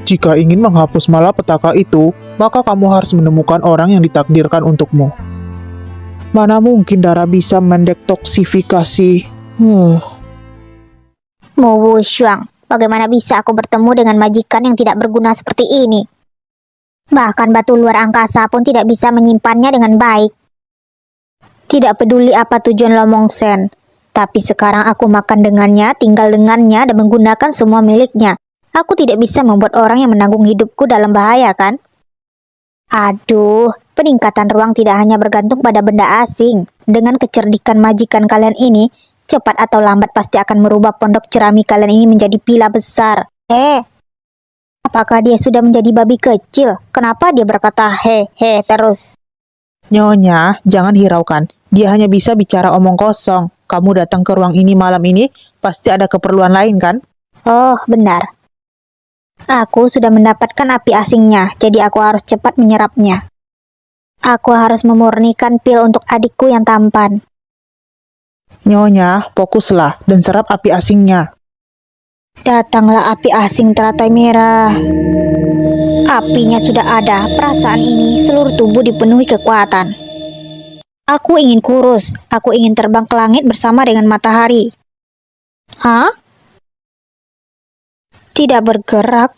Jika ingin menghapus malapetaka itu, maka kamu harus menemukan orang yang ditakdirkan untukmu. Mana mungkin darah bisa mendetoksifikasi? Mo Wushuang, bagaimana bisa aku bertemu dengan majikan yang tidak berguna seperti ini? Bahkan batu luar angkasa pun tidak bisa menyimpannya dengan baik. Tidak peduli apa tujuan Lomong Sen, tapi sekarang aku makan dengannya, tinggal dengannya, dan menggunakan semua miliknya. Aku tidak bisa membuat orang yang menanggung hidupku dalam bahaya, kan? Aduh, peningkatan ruang tidak hanya bergantung pada benda asing. Dengan kecerdikan majikan kalian ini, cepat atau lambat pasti akan merubah pondok jerami kalian ini menjadi pila besar. Apakah dia sudah menjadi babi kecil? Kenapa dia berkata he terus? Nyonya, jangan hiraukan. Dia hanya bisa bicara omong kosong. Kamu datang ke ruang ini malam ini, pasti ada keperluan lain, kan? Oh, benar. Aku sudah mendapatkan api asingnya, jadi aku harus cepat menyerapnya. Aku harus memurnikan pil untuk adikku yang tampan. Nyonya, fokuslah dan serap api asingnya. Datanglah api asing teratai merah. Apinya sudah ada, perasaan ini seluruh tubuh dipenuhi kekuatan. Aku ingin kurus, aku ingin terbang ke langit bersama dengan matahari. Hah? Tidak bergerak?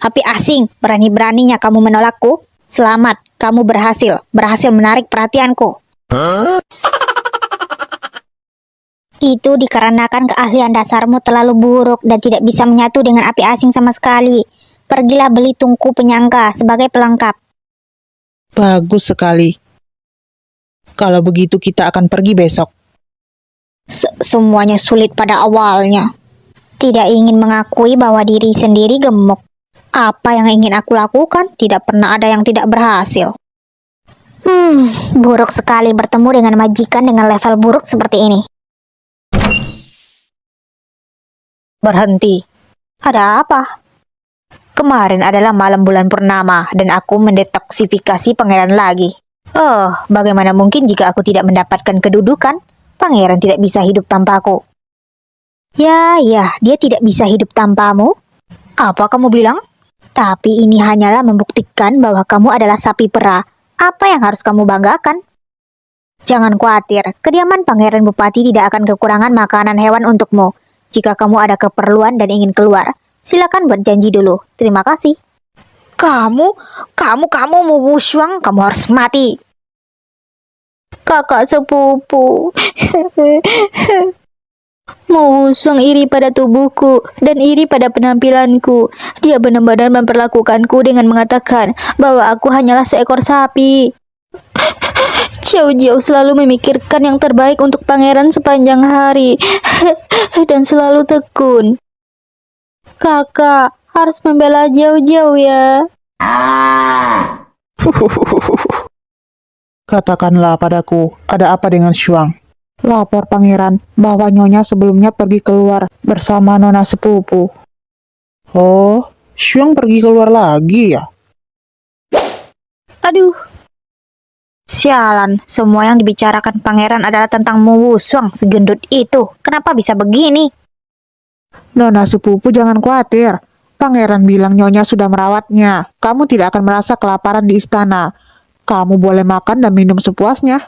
Api asing, berani-beraninya kamu menolakku? Selamat, kamu berhasil menarik perhatianku. Itu dikarenakan keahlian dasarmu terlalu buruk dan tidak bisa menyatu dengan api asing sama sekali. Pergilah beli tungku penyangga sebagai pelengkap. Bagus sekali. Kalau begitu kita akan pergi besok. Semuanya sulit pada awalnya. Tidak ingin mengakui bahwa diri sendiri gemuk. Apa yang ingin aku lakukan? Tidak pernah ada yang tidak berhasil. Buruk sekali bertemu dengan majikan dengan level buruk seperti ini. Berhenti. Ada apa? Kemarin adalah malam bulan purnama dan aku mendetoksifikasi pangeran lagi. Oh, bagaimana mungkin jika aku tidak mendapatkan kedudukan? Pangeran tidak bisa hidup tanpaku. Ya, dia tidak bisa hidup tanpamu. Apa kamu bilang? Tapi ini hanyalah membuktikan bahwa kamu adalah sapi perah. Apa yang harus kamu banggakan? Jangan khawatir, kediaman Pangeran Bupati tidak akan kekurangan makanan hewan untukmu. Jika kamu ada keperluan dan ingin keluar, silakan buat janji dulu. Terima kasih. Kamu Mu Wushuang, kamu harus mati. Kakak sepupu. Mu Wushuang iri pada tubuhku dan iri pada penampilanku. Dia benar-benar memperlakukanku dengan mengatakan bahwa aku hanyalah seekor sapi. Jauh-jauh selalu memikirkan yang terbaik untuk pangeran sepanjang hari dan selalu tekun. Kakak harus membela jauh-jauh ya. Katakanlah padaku, ada apa dengan Shuang? Lapor pangeran bahwa nyonya sebelumnya pergi keluar bersama nona sepupu. Oh, Shuang pergi keluar lagi ya? Aduh. Sialan, semua yang dibicarakan pangeran adalah tentang Mu Wushuang segendut itu. Kenapa bisa begini? Nona sepupu jangan khawatir. Pangeran bilang nyonya sudah merawatnya. Kamu tidak akan merasa kelaparan di istana. Kamu boleh makan dan minum sepuasnya.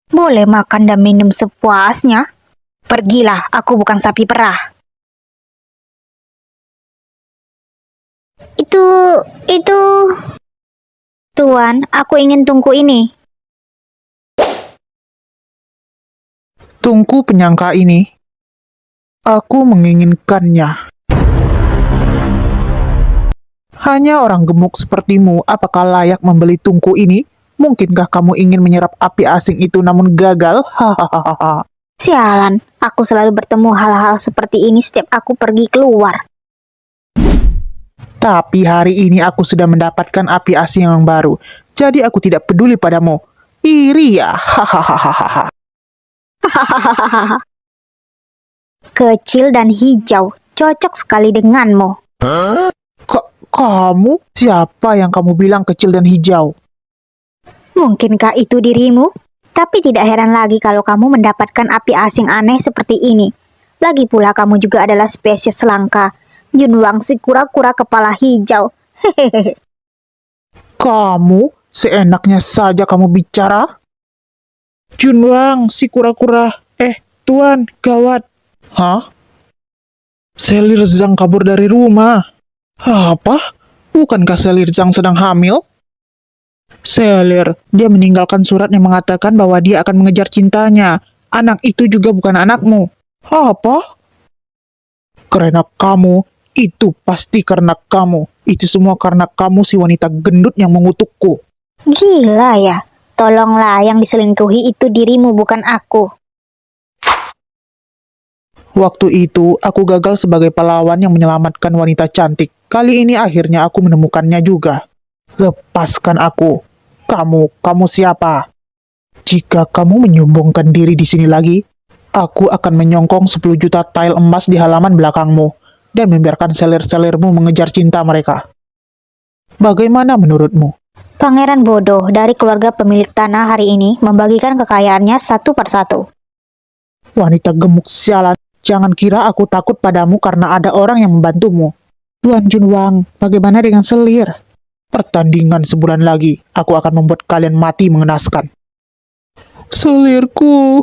Boleh makan dan minum sepuasnya? Pergilah, aku bukan sapi perah. Itu... Tuan, aku ingin tungku ini. Tungku penyangka ini. Aku menginginkannya. Hanya orang gemuk sepertimu, apakah layak membeli tungku ini? Mungkinkah kamu ingin menyerap api asing itu namun gagal? Hahaha. Sialan, aku selalu bertemu hal-hal seperti ini setiap aku pergi keluar. Tapi hari ini aku sudah mendapatkan api asing yang baru. Jadi aku tidak peduli padamu. Iri ya. Hahaha. Kecil dan hijau, cocok sekali denganmu. Kamu? Siapa yang kamu bilang kecil dan hijau? Mungkinkah itu dirimu? Tapi tidak heran lagi kalau kamu mendapatkan api asing aneh seperti ini. Lagi pula kamu juga adalah spesies langka. Junwang si kura-kura kepala hijau. Hehehe. Kamu? Seenaknya saja kamu bicara? Junwang, si kura-kura. Tuan, gawat. Hah? Selir Zhang kabur dari rumah. Apa? Bukankah Selir Zhang sedang hamil? Selir, dia meninggalkan surat yang mengatakan bahwa dia akan mengejar cintanya. Anak itu juga bukan anakmu. Apa? Karena kamu, itu pasti karena kamu. Itu semua karena kamu si wanita gendut yang mengutukku. Gila ya. Tolonglah, yang diselingkuhi itu dirimu bukan aku. Waktu itu, aku gagal sebagai pahlawan yang menyelamatkan wanita cantik. Kali ini akhirnya aku menemukannya juga. Lepaskan aku. Kamu siapa? Jika kamu menyombongkan diri di sini lagi, aku akan menyongkong 10 juta tile emas di halaman belakangmu dan membiarkan selir-selirmu mengejar cinta mereka. Bagaimana menurutmu? Pangeran bodoh dari keluarga pemilik tanah hari ini membagikan kekayaannya satu persatu. Wanita gemuk sialan, jangan kira aku takut padamu karena ada orang yang membantumu. Tuan Junwang, bagaimana dengan Selir? Pertandingan sebulan lagi, aku akan membuat kalian mati mengenaskan. Selirku,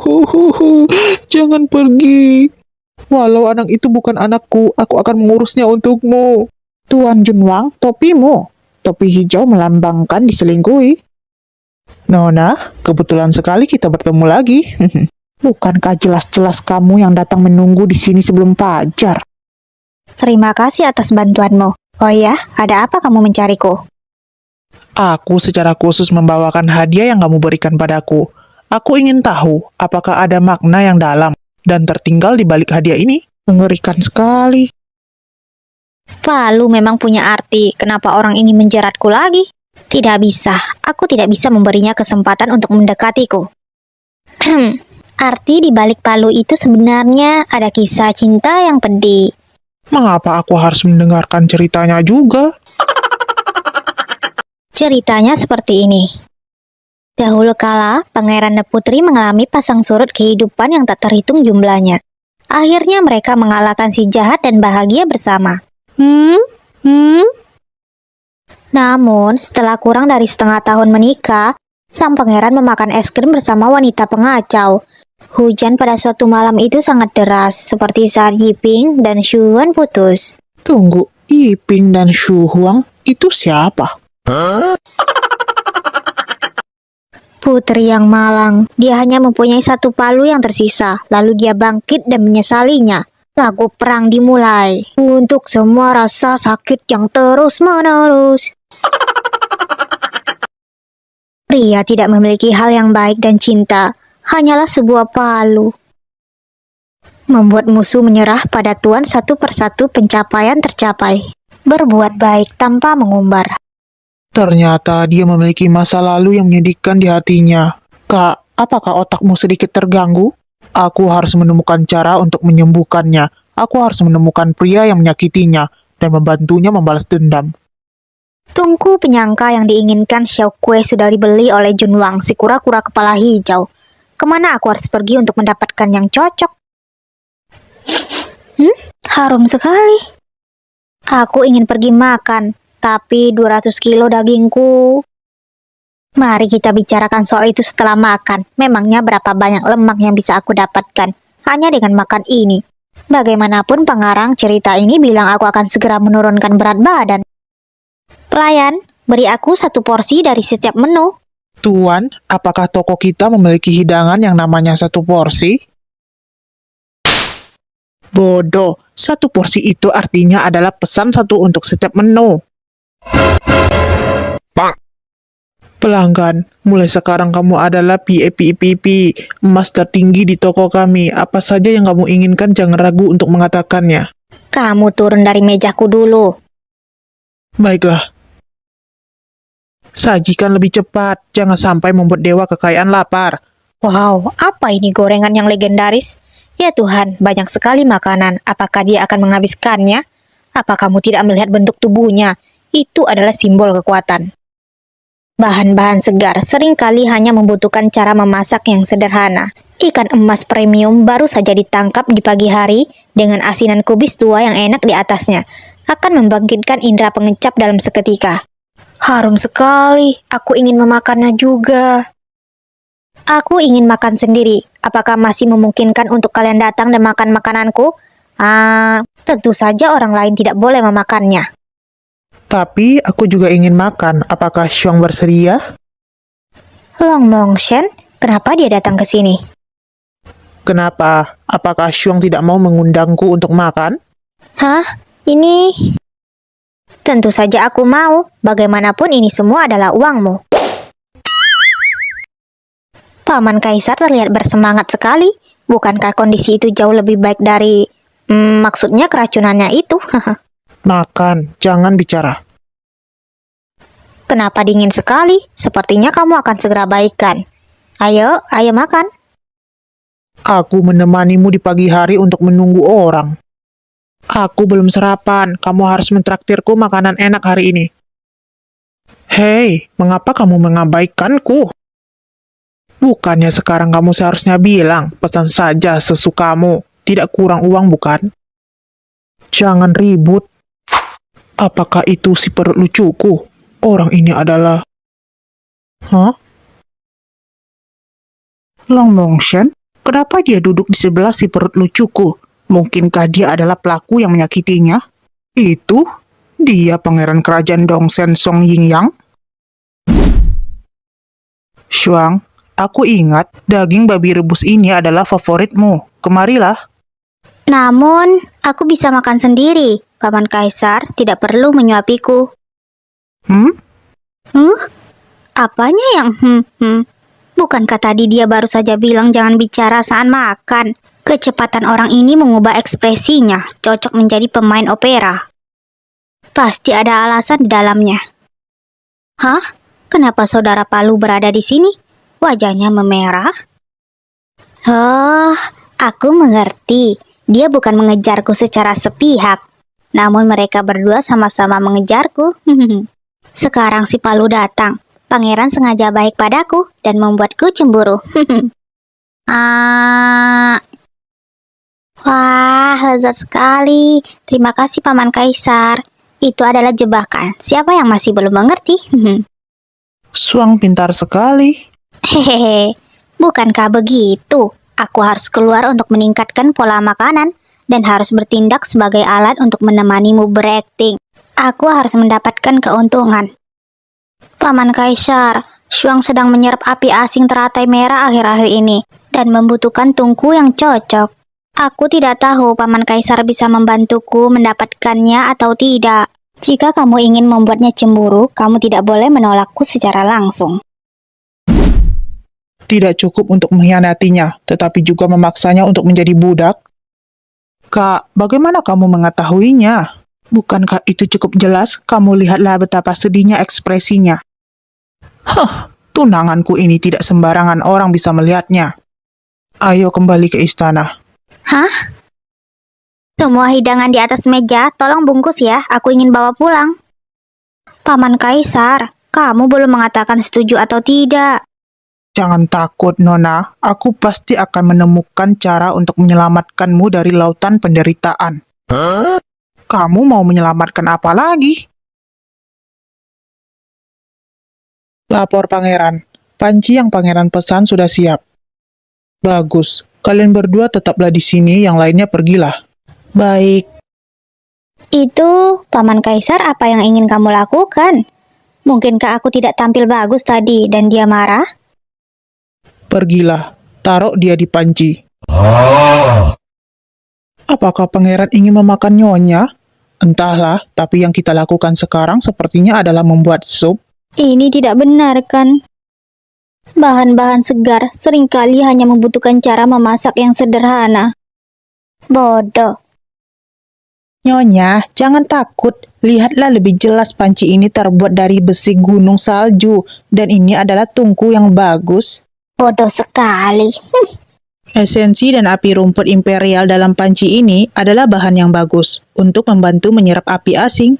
jangan pergi. Walau anak itu bukan anakku, aku akan mengurusnya untukmu. Tuan Junwang, topimu. Topi hijau melambangkan diselingkuhi. Nona, kebetulan sekali kita bertemu lagi. Bukankah jelas-jelas kamu yang datang menunggu di sini sebelum fajar? Terima kasih atas bantuanmu. Oh ya, ada apa kamu mencariku? Aku secara khusus membawakan hadiah yang kamu berikan padaku. Aku ingin tahu apakah ada makna yang dalam dan tertinggal di balik hadiah ini. Mengerikan sekali. Palu memang punya arti. Kenapa orang ini menjeratku lagi? Tidak bisa. Aku tidak bisa memberinya kesempatan untuk mendekatiku. Arti di balik palu itu sebenarnya ada kisah cinta yang pedih. Mengapa aku harus mendengarkan ceritanya juga? Ceritanya seperti ini. Dahulu kala, Pangeran dan Putri mengalami pasang surut kehidupan yang tak terhitung jumlahnya. Akhirnya mereka mengalahkan si jahat dan bahagia bersama. Namun, setelah kurang dari setengah tahun menikah, sang pangeran memakan es krim bersama wanita pengacau. Hujan pada suatu malam itu sangat deras, seperti saat Yiping dan Shuhuan putus. Tunggu, Yiping dan Shu Huang itu siapa? Putri yang malang, dia hanya mempunyai satu palu yang tersisa, lalu dia bangkit dan menyesalinya. Lagu perang dimulai, untuk semua rasa sakit yang terus-menerus. Pria tidak memiliki hal yang baik dan cinta, hanyalah sebuah palu. Membuat musuh menyerah pada Tuan satu persatu pencapaian tercapai. Berbuat baik tanpa mengumbar. Ternyata dia memiliki masa lalu yang menyedihkan di hatinya. Kak, apakah otakmu sedikit terganggu? Aku harus menemukan cara untuk menyembuhkannya. Aku harus menemukan pria yang menyakitinya dan membantunya membalas dendam. Tungku penyangka yang diinginkan Xiao Kue sudah dibeli oleh Junwang, si kura-kura kepala hijau. Kemana aku harus pergi untuk mendapatkan yang cocok? Harum sekali. Aku ingin pergi makan, tapi 200 kilo dagingku. Mari kita bicarakan soal itu setelah makan. Memangnya berapa banyak lemak yang bisa aku dapatkan? hanya dengan makan ini. Bagaimanapun pengarang cerita ini bilang aku akan segera menurunkan berat badan. Pelayan, beri aku 1 porsi dari setiap menu. Tuan, apakah toko kita memiliki hidangan yang namanya 1 porsi? Bodoh, 1 porsi itu artinya adalah pesan 1 untuk setiap menu. Pelanggan, mulai sekarang kamu adalah PAPPP, emas tertinggi di toko kami. Apa saja yang kamu inginkan, jangan ragu untuk mengatakannya. Kamu turun dari mejaku dulu. Baiklah. Sajikan lebih cepat, jangan sampai membuat dewa kekayaan lapar. Wow, apa ini gorengan yang legendaris? Ya Tuhan, banyak sekali makanan. Apakah dia akan menghabiskannya? Apa kamu tidak melihat bentuk tubuhnya? Itu adalah simbol kekuatan. Bahan-bahan segar seringkali hanya membutuhkan cara memasak yang sederhana. Ikan emas premium baru saja ditangkap di pagi hari dengan asinan kubis tua yang enak di atasnya. Akan membangkitkan indera pengecap dalam seketika. Harum sekali, aku ingin memakannya juga. Aku ingin makan sendiri. Apakah masih memungkinkan untuk kalian datang dan makan makananku? Tentu saja orang lain tidak boleh memakannya. Tapi aku juga ingin makan. Apakah Xiong bersedia? Long Mongshen, kenapa dia datang ke sini? Kenapa? Apakah Xiong tidak mau mengundangku untuk makan? Hah? Ini... Tentu saja aku mau. Bagaimanapun ini semua adalah uangmu. Paman Kaisar terlihat bersemangat sekali. Bukankah kondisi itu jauh lebih baik dari... maksudnya keracunannya itu? Makan, jangan bicara. Kenapa dingin sekali? Sepertinya kamu akan segera baikan. Ayo makan. Aku menemanimu di pagi hari untuk menunggu orang. Aku belum sarapan, kamu harus mentraktirku makanan enak hari ini. Hei, mengapa kamu mengabaikanku? Bukannya sekarang kamu seharusnya bilang, pesan saja sesukamu, tidak kurang uang bukan? Jangan ribut. Apakah itu si perut lucuku? Orang ini adalah... Hah? Long Mongshen? Kenapa dia duduk di sebelah si perut lucuku? Mungkinkah dia adalah pelaku yang menyakitinya? Itu? Dia pangeran kerajaan Dongsen Song Yingyang? Shuang, aku ingat daging babi rebus ini adalah favoritmu. Kemarilah. Namun, aku bisa makan sendiri. Paman Kaisar tidak perlu menyuapiku. Apanya yang Bukankah tadi dia baru saja bilang jangan bicara saat makan? Kecepatan orang ini mengubah ekspresinya, cocok menjadi pemain opera. Pasti ada alasan di dalamnya. Hah? Kenapa saudara Palu berada di sini? Wajahnya memerah. Oh, aku mengerti. Dia bukan mengejarku secara sepihak. Namun mereka berdua sama-sama mengejarku. Sekarang si Palu datang. Pangeran sengaja baik padaku dan membuatku cemburu. Wah, lezat sekali. Terima kasih Paman Kaisar. Itu adalah jebakan. Siapa yang masih belum mengerti? Shuang pintar sekali. Hehehe, bukankah begitu? Aku harus keluar untuk meningkatkan pola makanan dan harus bertindak sebagai alat untuk menemanimu berakting. Aku harus mendapatkan keuntungan. Paman Kaisar, Shuang sedang menyerap api asing teratai merah akhir-akhir ini dan membutuhkan tungku yang cocok. Aku tidak tahu Paman Kaisar bisa membantuku mendapatkannya atau tidak. Jika kamu ingin membuatnya cemburu, kamu tidak boleh menolakku secara langsung. Tidak cukup untuk mengkhianatinya, tetapi juga memaksanya untuk menjadi budak. Kak, bagaimana kamu mengetahuinya? Bukankah itu cukup jelas? Kamu lihatlah betapa sedihnya ekspresinya. Tunanganku ini tidak sembarangan orang bisa melihatnya. Ayo kembali ke istana. Hah? Semua hidangan di atas meja, tolong bungkus ya, aku ingin bawa pulang. Paman Kaisar, kamu belum mengatakan setuju atau tidak. Jangan takut, Nona. Aku pasti akan menemukan cara untuk menyelamatkanmu dari lautan penderitaan. Kamu mau menyelamatkan apa lagi? Lapor pangeran. Panci yang pangeran pesan sudah siap. Bagus. Kalian berdua tetaplah di sini, yang lainnya pergilah. Baik, Itu, Paman Kaisar, apa yang ingin kamu lakukan? Mungkinkah aku tidak tampil bagus tadi dan dia marah? Pergilah, taruh dia di panci. Apakah pangeran ingin memakan nyonya? Entahlah, tapi yang kita lakukan sekarang sepertinya adalah membuat sup. Ini tidak benar, kan? Bahan-bahan segar seringkali hanya membutuhkan cara memasak yang sederhana. Bodoh. Nyonya, jangan takut. Lihatlah lebih jelas panci ini terbuat dari besi gunung salju. Dan ini adalah tungku yang bagus. Bodoh sekali. Esensi dan api rumput imperial dalam panci ini adalah bahan yang bagus untuk membantu menyerap api asing.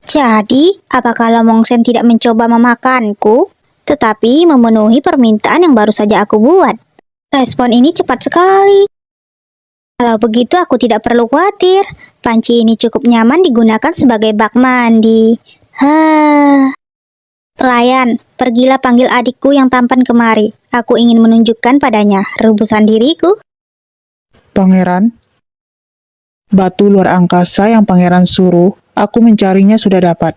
Jadi, apakah Lomongsen tidak mencoba memakanku, tetapi memenuhi permintaan yang baru saja aku buat? Respon ini cepat sekali. Kalau begitu aku tidak perlu khawatir. Panci ini cukup nyaman digunakan sebagai bak mandi. Pelayan, pergilah panggil adikku yang tampan kemari. Aku ingin menunjukkan padanya rebusan diriku. Pangeran, batu luar angkasa yang pangeran suruh, aku mencarinya sudah dapat.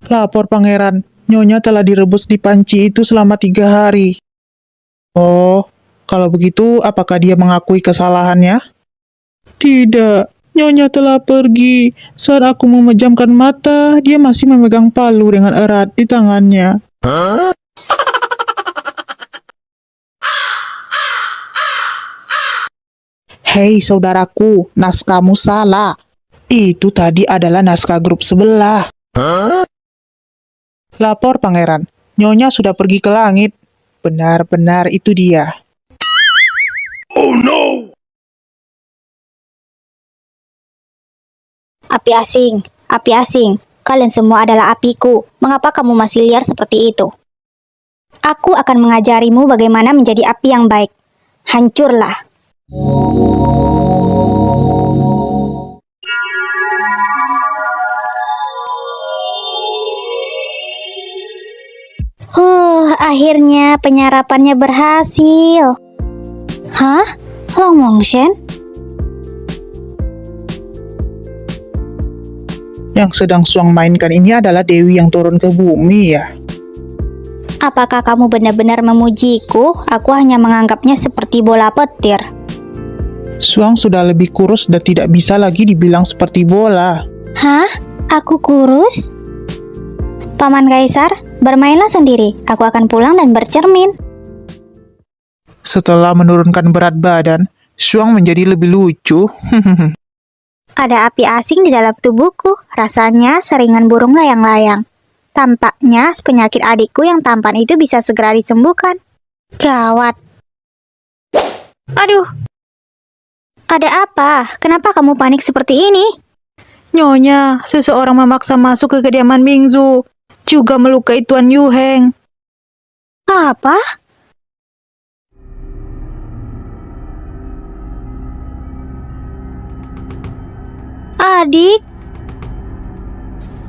Lapor pangeran, nyonya telah direbus di panci itu selama 3 hari. Oh, kalau begitu apakah dia mengakui kesalahannya? Tidak, nyonya telah pergi. Saat aku memejamkan mata, dia masih memegang palu dengan erat di tangannya. Hei saudaraku, naskahmu salah. Itu tadi adalah naskah grup sebelah. Lapor pangeran, nyonya sudah pergi ke langit. Benar-benar itu dia. Api asing. Kalian semua adalah apiku. Mengapa kamu masih liar seperti itu? Aku akan mengajarimu bagaimana menjadi api yang baik. Hancurlah. Akhirnya penyarapannya berhasil. Hah? Longmongshen? Yang sedang Suang mainkan ini adalah Dewi yang turun ke bumi ya. Apakah kamu benar-benar memujiku? Aku hanya menganggapnya seperti bola petir. Suang sudah lebih kurus dan tidak bisa lagi dibilang seperti bola. Hah? Aku kurus? Paman Kaisar, bermainlah sendiri. Aku akan pulang dan bercermin. Setelah menurunkan berat badan, Suang menjadi lebih lucu. Ada api asing di dalam tubuhku. Rasanya seringan burung layang-layang. Tampaknya penyakit adikku yang tampan itu bisa segera disembuhkan. Gawat. Aduh. Ada apa? Kenapa kamu panik seperti ini? Nyonya, seseorang memaksa masuk ke kediaman Mingzu, juga melukai Tuan Yu Heng. Apa?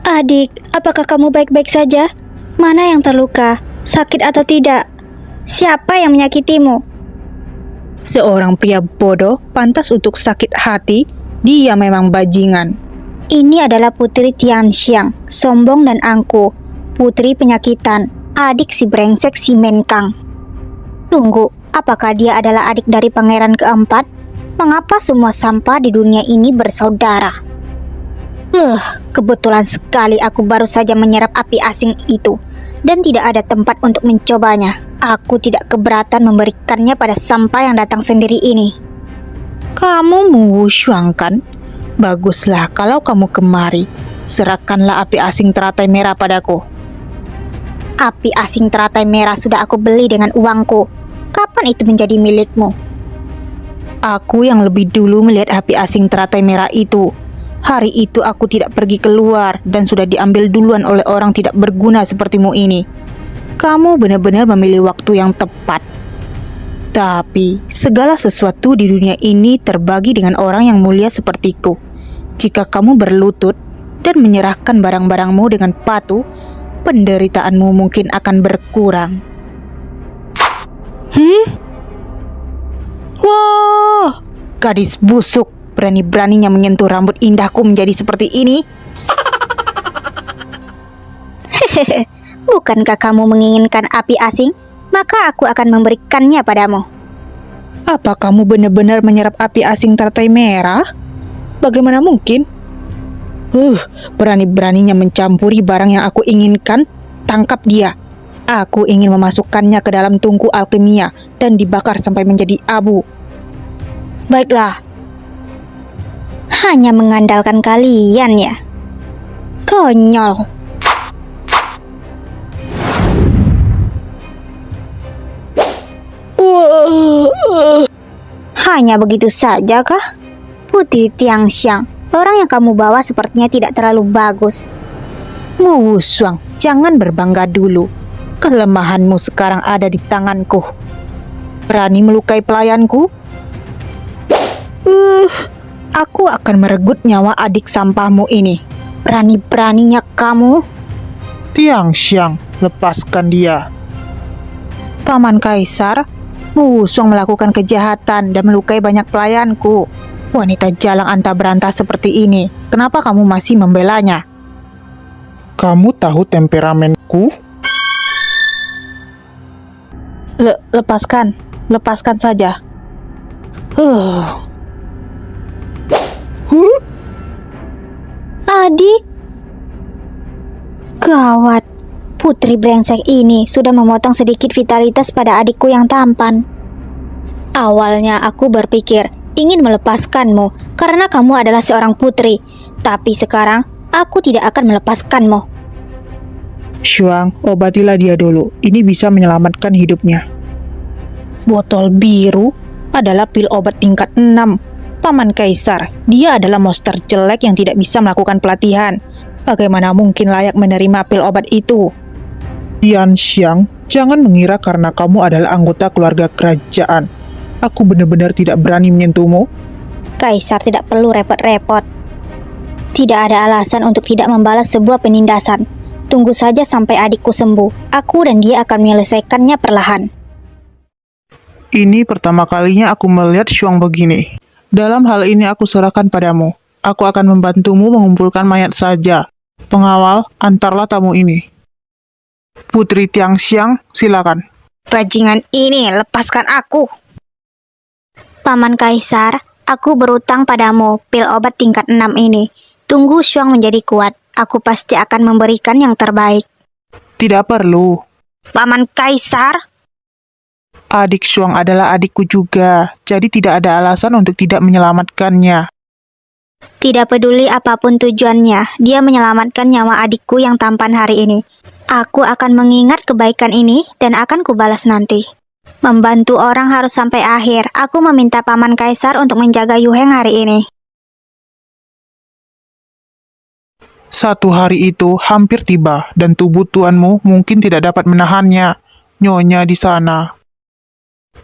Adik, apakah kamu baik-baik saja? Mana yang terluka? Sakit atau tidak? Siapa yang menyakitimu? Seorang pria bodoh pantas untuk sakit hati. Dia memang bajingan. Ini adalah Putri Tianxiang, sombong dan angkuh. Putri penyakitan, adik si brengsek si Menkang. Tunggu, apakah dia adalah adik dari pangeran keempat? Mengapa semua sampah di dunia ini bersaudara? Kebetulan sekali aku baru saja menyerap api asing itu, dan tidak ada tempat untuk mencobanya. Aku tidak keberatan memberikannya pada sampah yang datang sendiri ini. Kamu mengusyangkan? Baguslah kalau kamu kemari. Serahkanlah api asing teratai merah padaku. Api asing teratai merah sudah aku beli dengan uangku. Kapan itu menjadi milikmu? Aku yang lebih dulu melihat api asing teratai merah itu. Hari itu aku tidak pergi keluar dan sudah diambil duluan oleh orang tidak berguna sepertimu ini. Kamu benar-benar memilih waktu yang tepat. Tapi segala sesuatu di dunia ini terbagi dengan orang yang mulia sepertiku. Jika kamu berlutut dan menyerahkan barang-barangmu dengan patuh, penderitaanmu mungkin akan berkurang. Wah, Gadis busuk, berani-beraninya menyentuh rambut indahku menjadi seperti ini. Bukankah kamu menginginkan api asing? Maka aku akan memberikannya padamu. Apa kamu benar-benar menyerap api asing teratai merah? Bagaimana mungkin? Berani-beraninya mencampuri barang yang aku inginkan. Tangkap dia. Aku ingin memasukkannya ke dalam tungku alkimia dan dibakar sampai menjadi abu. Baiklah. Hanya mengandalkan kalian ya. Konyol. Hanya begitu saja kah? Putri Tiangxiang, orang yang kamu bawa sepertinya tidak terlalu bagus. Mu Shuang, jangan berbangga dulu. Kelemahanmu sekarang ada di tanganku. Berani melukai pelayanku? Aku akan merenggut nyawa adik sampahmu ini. Berani-beraninya kamu. Tiangxiang, lepaskan dia. Paman Kaisar, Mu Shuang melakukan kejahatan dan melukai banyak pelayanku. Wanita jalang antah berantah seperti ini, kenapa kamu masih membelanya? Kamu tahu temperamenku? Lepaskan saja. Adik. Gawat. Putri brengsek ini sudah memotong sedikit vitalitas pada adikku yang tampan. Awalnya aku berpikir ingin melepaskanmu karena kamu adalah seorang putri. Tapi sekarang aku tidak akan melepaskanmu. Shuang, obatilah dia dulu. Ini bisa menyelamatkan hidupnya. Botol biru adalah pil obat tingkat 6. Paman Kaisar, dia adalah monster jelek yang tidak bisa melakukan pelatihan. Bagaimana mungkin layak menerima pil obat itu? Tianxiang, jangan mengira karena kamu adalah anggota keluarga kerajaan. Aku benar-benar tidak berani menyentuhmu. Kaisar tidak perlu repot-repot. Tidak ada alasan untuk tidak membalas sebuah penindasan. Tunggu saja sampai adikku sembuh. Aku dan dia akan menyelesaikannya perlahan. Ini pertama kalinya aku melihat Shuang begini. Dalam hal ini aku serahkan padamu. Aku akan membantumu mengumpulkan mayat saja. Pengawal, antarlah tamu ini. Putri Tiangxiang, silakan. Bajingan ini, lepaskan aku. Paman Kaisar, aku berutang padamu pil obat tingkat 6 ini. Tunggu Shuang menjadi kuat. Aku pasti akan memberikan yang terbaik. Tidak perlu. Paman Kaisar? Adik Shuang adalah adikku juga, jadi tidak ada alasan untuk tidak menyelamatkannya. Tidak peduli apapun tujuannya, dia menyelamatkan nyawa adikku yang tampan hari ini. Aku akan mengingat kebaikan ini dan akan kubalas nanti. Membantu orang harus sampai akhir. Aku meminta Paman Kaisar untuk menjaga Yu Heng hari ini. Satu hari itu hampir tiba, dan tubuh tuanmu mungkin tidak dapat menahannya. Nyonya di sana.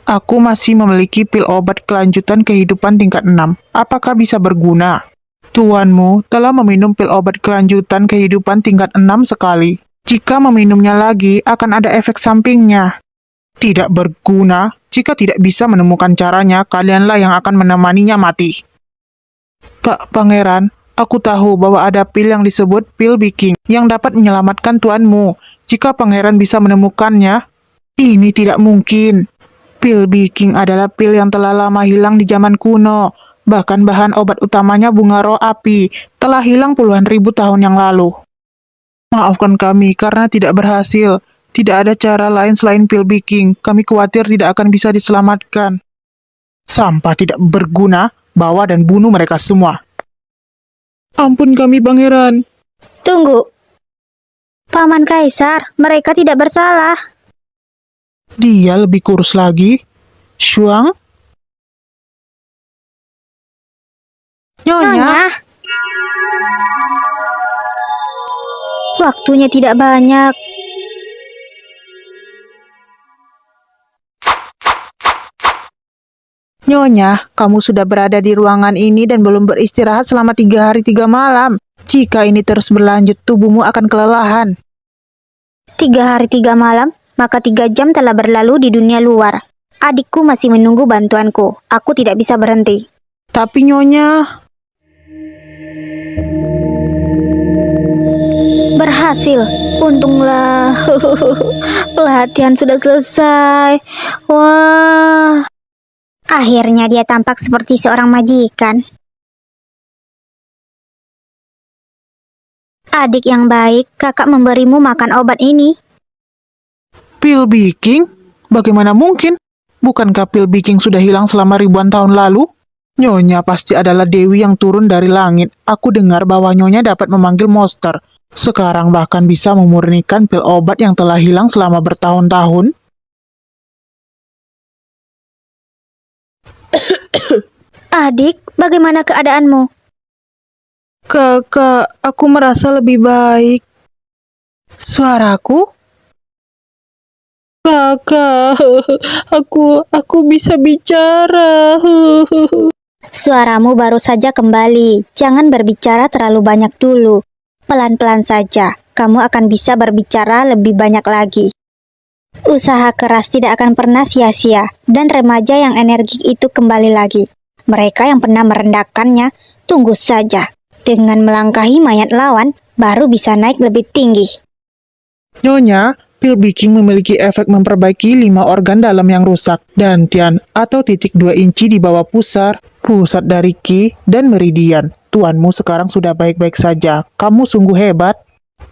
Aku masih memiliki pil obat kelanjutan kehidupan tingkat 6. Apakah bisa berguna? Tuanmu telah meminum pil obat kelanjutan kehidupan tingkat 6 sekali. Jika meminumnya lagi, akan ada efek sampingnya. Tidak berguna. Jika tidak bisa menemukan caranya, kalianlah yang akan menemaninya mati. Pak Pangeran, aku tahu bahwa ada pil yang disebut pil Biking yang dapat menyelamatkan tuanmu. Jika Pangeran bisa menemukannya, ini tidak mungkin. Pil Biking adalah pil yang telah lama hilang di zaman kuno. Bahkan bahan obat utamanya bunga roh api telah hilang puluhan ribu tahun yang lalu. Maafkan kami karena tidak berhasil. Tidak ada cara lain selain pil Biking. Kami khawatir tidak akan bisa diselamatkan. Sampah tidak berguna, bawa dan bunuh mereka semua. Ampun kami, Pangeran. Tunggu. Paman Kaisar, mereka tidak bersalah. Dia lebih kurus lagi. Shuang? Nyonya. Waktunya tidak banyak. Nyonya, kamu sudah berada di ruangan ini dan belum beristirahat selama 3 hari 3 malam. Jika ini terus berlanjut, tubuhmu akan kelelahan. 3 hari 3 malam, maka 3 jam telah berlalu di dunia luar. Adikku masih menunggu bantuanku. Aku tidak bisa berhenti. Tapi Nyonya, Berhasil. Untunglah. Pelatihan sudah selesai. Wah. Akhirnya dia tampak seperti seorang majikan. Adik yang baik, kakak memberimu makan obat ini. pil Biking? Bagaimana mungkin? Bukankah pil Biking sudah hilang selama ribuan tahun lalu? Nyonya pasti adalah dewi yang turun dari langit. Aku dengar bahwa Nyonya dapat memanggil monster. Sekarang bahkan bisa memurnikan pil obat yang telah hilang selama bertahun-tahun. Adik, bagaimana keadaanmu? Kakak, aku merasa lebih baik. Suaraku? Kakak, aku bisa bicara. Suaramu baru saja kembali. Jangan berbicara terlalu banyak dulu. Pelan-pelan saja. Kamu akan bisa berbicara lebih banyak lagi. Usaha keras tidak akan pernah sia-sia. Dan remaja yang energik itu kembali lagi. Mereka yang pernah merendahkannya, tunggu saja. Dengan melangkahi mayat lawan, baru bisa naik lebih tinggi. Nyonya, pil Biking memiliki efek memperbaiki 5 organ dalam yang rusak. Dantian atau titik 2 inci di bawah pusat dari Ki dan Meridian. Tuanmu sekarang sudah baik-baik saja. Kamu sungguh hebat.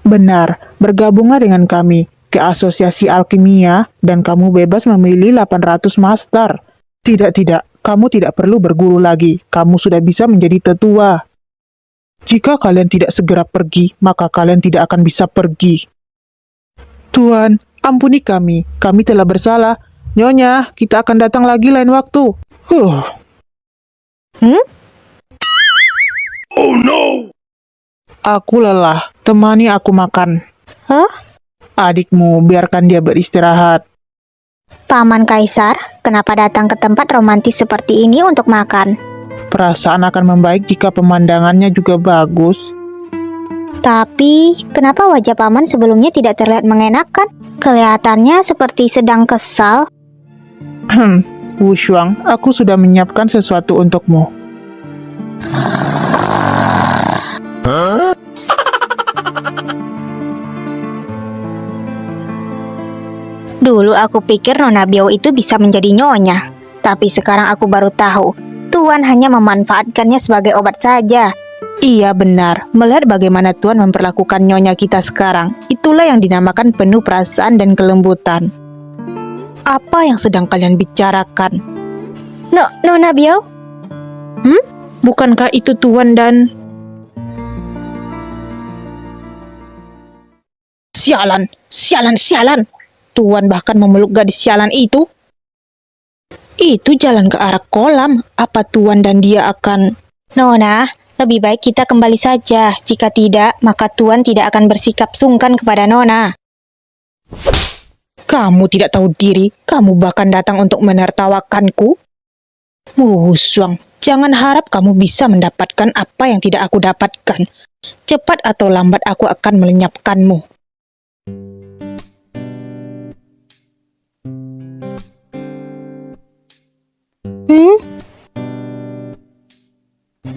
Benar, bergabunglah dengan kami ke Asosiasi Alkimia dan kamu bebas memilih 800 master. Tidak, kamu tidak perlu berguru lagi. Kamu sudah bisa menjadi tetua. Jika kalian tidak segera pergi, maka kalian tidak akan bisa pergi. Tuan, ampuni kami. Kami telah bersalah. Nyonya, kita akan datang lagi lain waktu. Oh no! Aku lelah. Temani aku makan. Hah? Adikmu, biarkan dia beristirahat. Paman Kaisar, kenapa datang ke tempat romantis seperti ini untuk makan? Perasaan akan membaik jika pemandangannya juga bagus. Tapi, kenapa wajah paman sebelumnya tidak terlihat mengenakan? Kelihatannya seperti sedang kesal. Wu Shuang, aku sudah menyiapkan sesuatu untukmu. Dulu aku pikir Nona Biao itu bisa menjadi nyonya. Tapi sekarang aku baru tahu, Tuan hanya memanfaatkannya sebagai obat saja. Iya benar, melihat bagaimana Tuan memperlakukan nyonya kita sekarang, itulah yang dinamakan penuh perasaan dan kelembutan. Apa yang sedang kalian bicarakan? Nona Biao? Bukankah itu Tuan dan... Sialan! Tuan bahkan memeluk gadis sialan itu. Itu jalan ke arah kolam. Apa Tuan dan dia akan... Nona, lebih baik kita kembali saja. Jika tidak, maka Tuan tidak akan bersikap sungkan kepada Nona. Kamu tidak tahu diri, kamu bahkan datang untuk menertawakanku. Wu Shuang, jangan harap kamu bisa mendapatkan apa yang tidak aku dapatkan. Cepat atau lambat aku akan melenyapkanmu.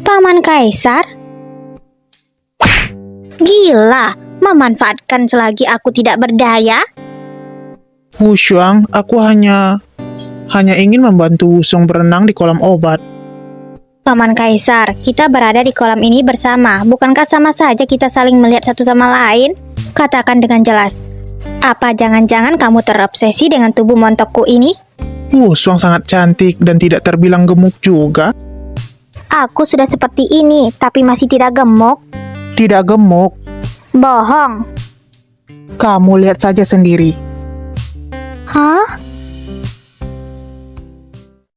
Paman Kaisar? Gila, memanfaatkan selagi aku tidak berdaya? Wu Shuang, aku hanya ingin membantu Wu Shuang berenang di kolam obat. Paman Kaisar, kita berada di kolam ini bersama. Bukankah sama saja kita saling melihat satu sama lain? Katakan dengan jelas. Apa jangan-jangan kamu terobsesi dengan tubuh montokku ini? Wu Shuang sangat cantik dan tidak terbilang gemuk juga. Aku sudah seperti ini, tapi masih tidak gemuk. Tidak gemuk. Bohong. Kamu lihat saja sendiri. Hah?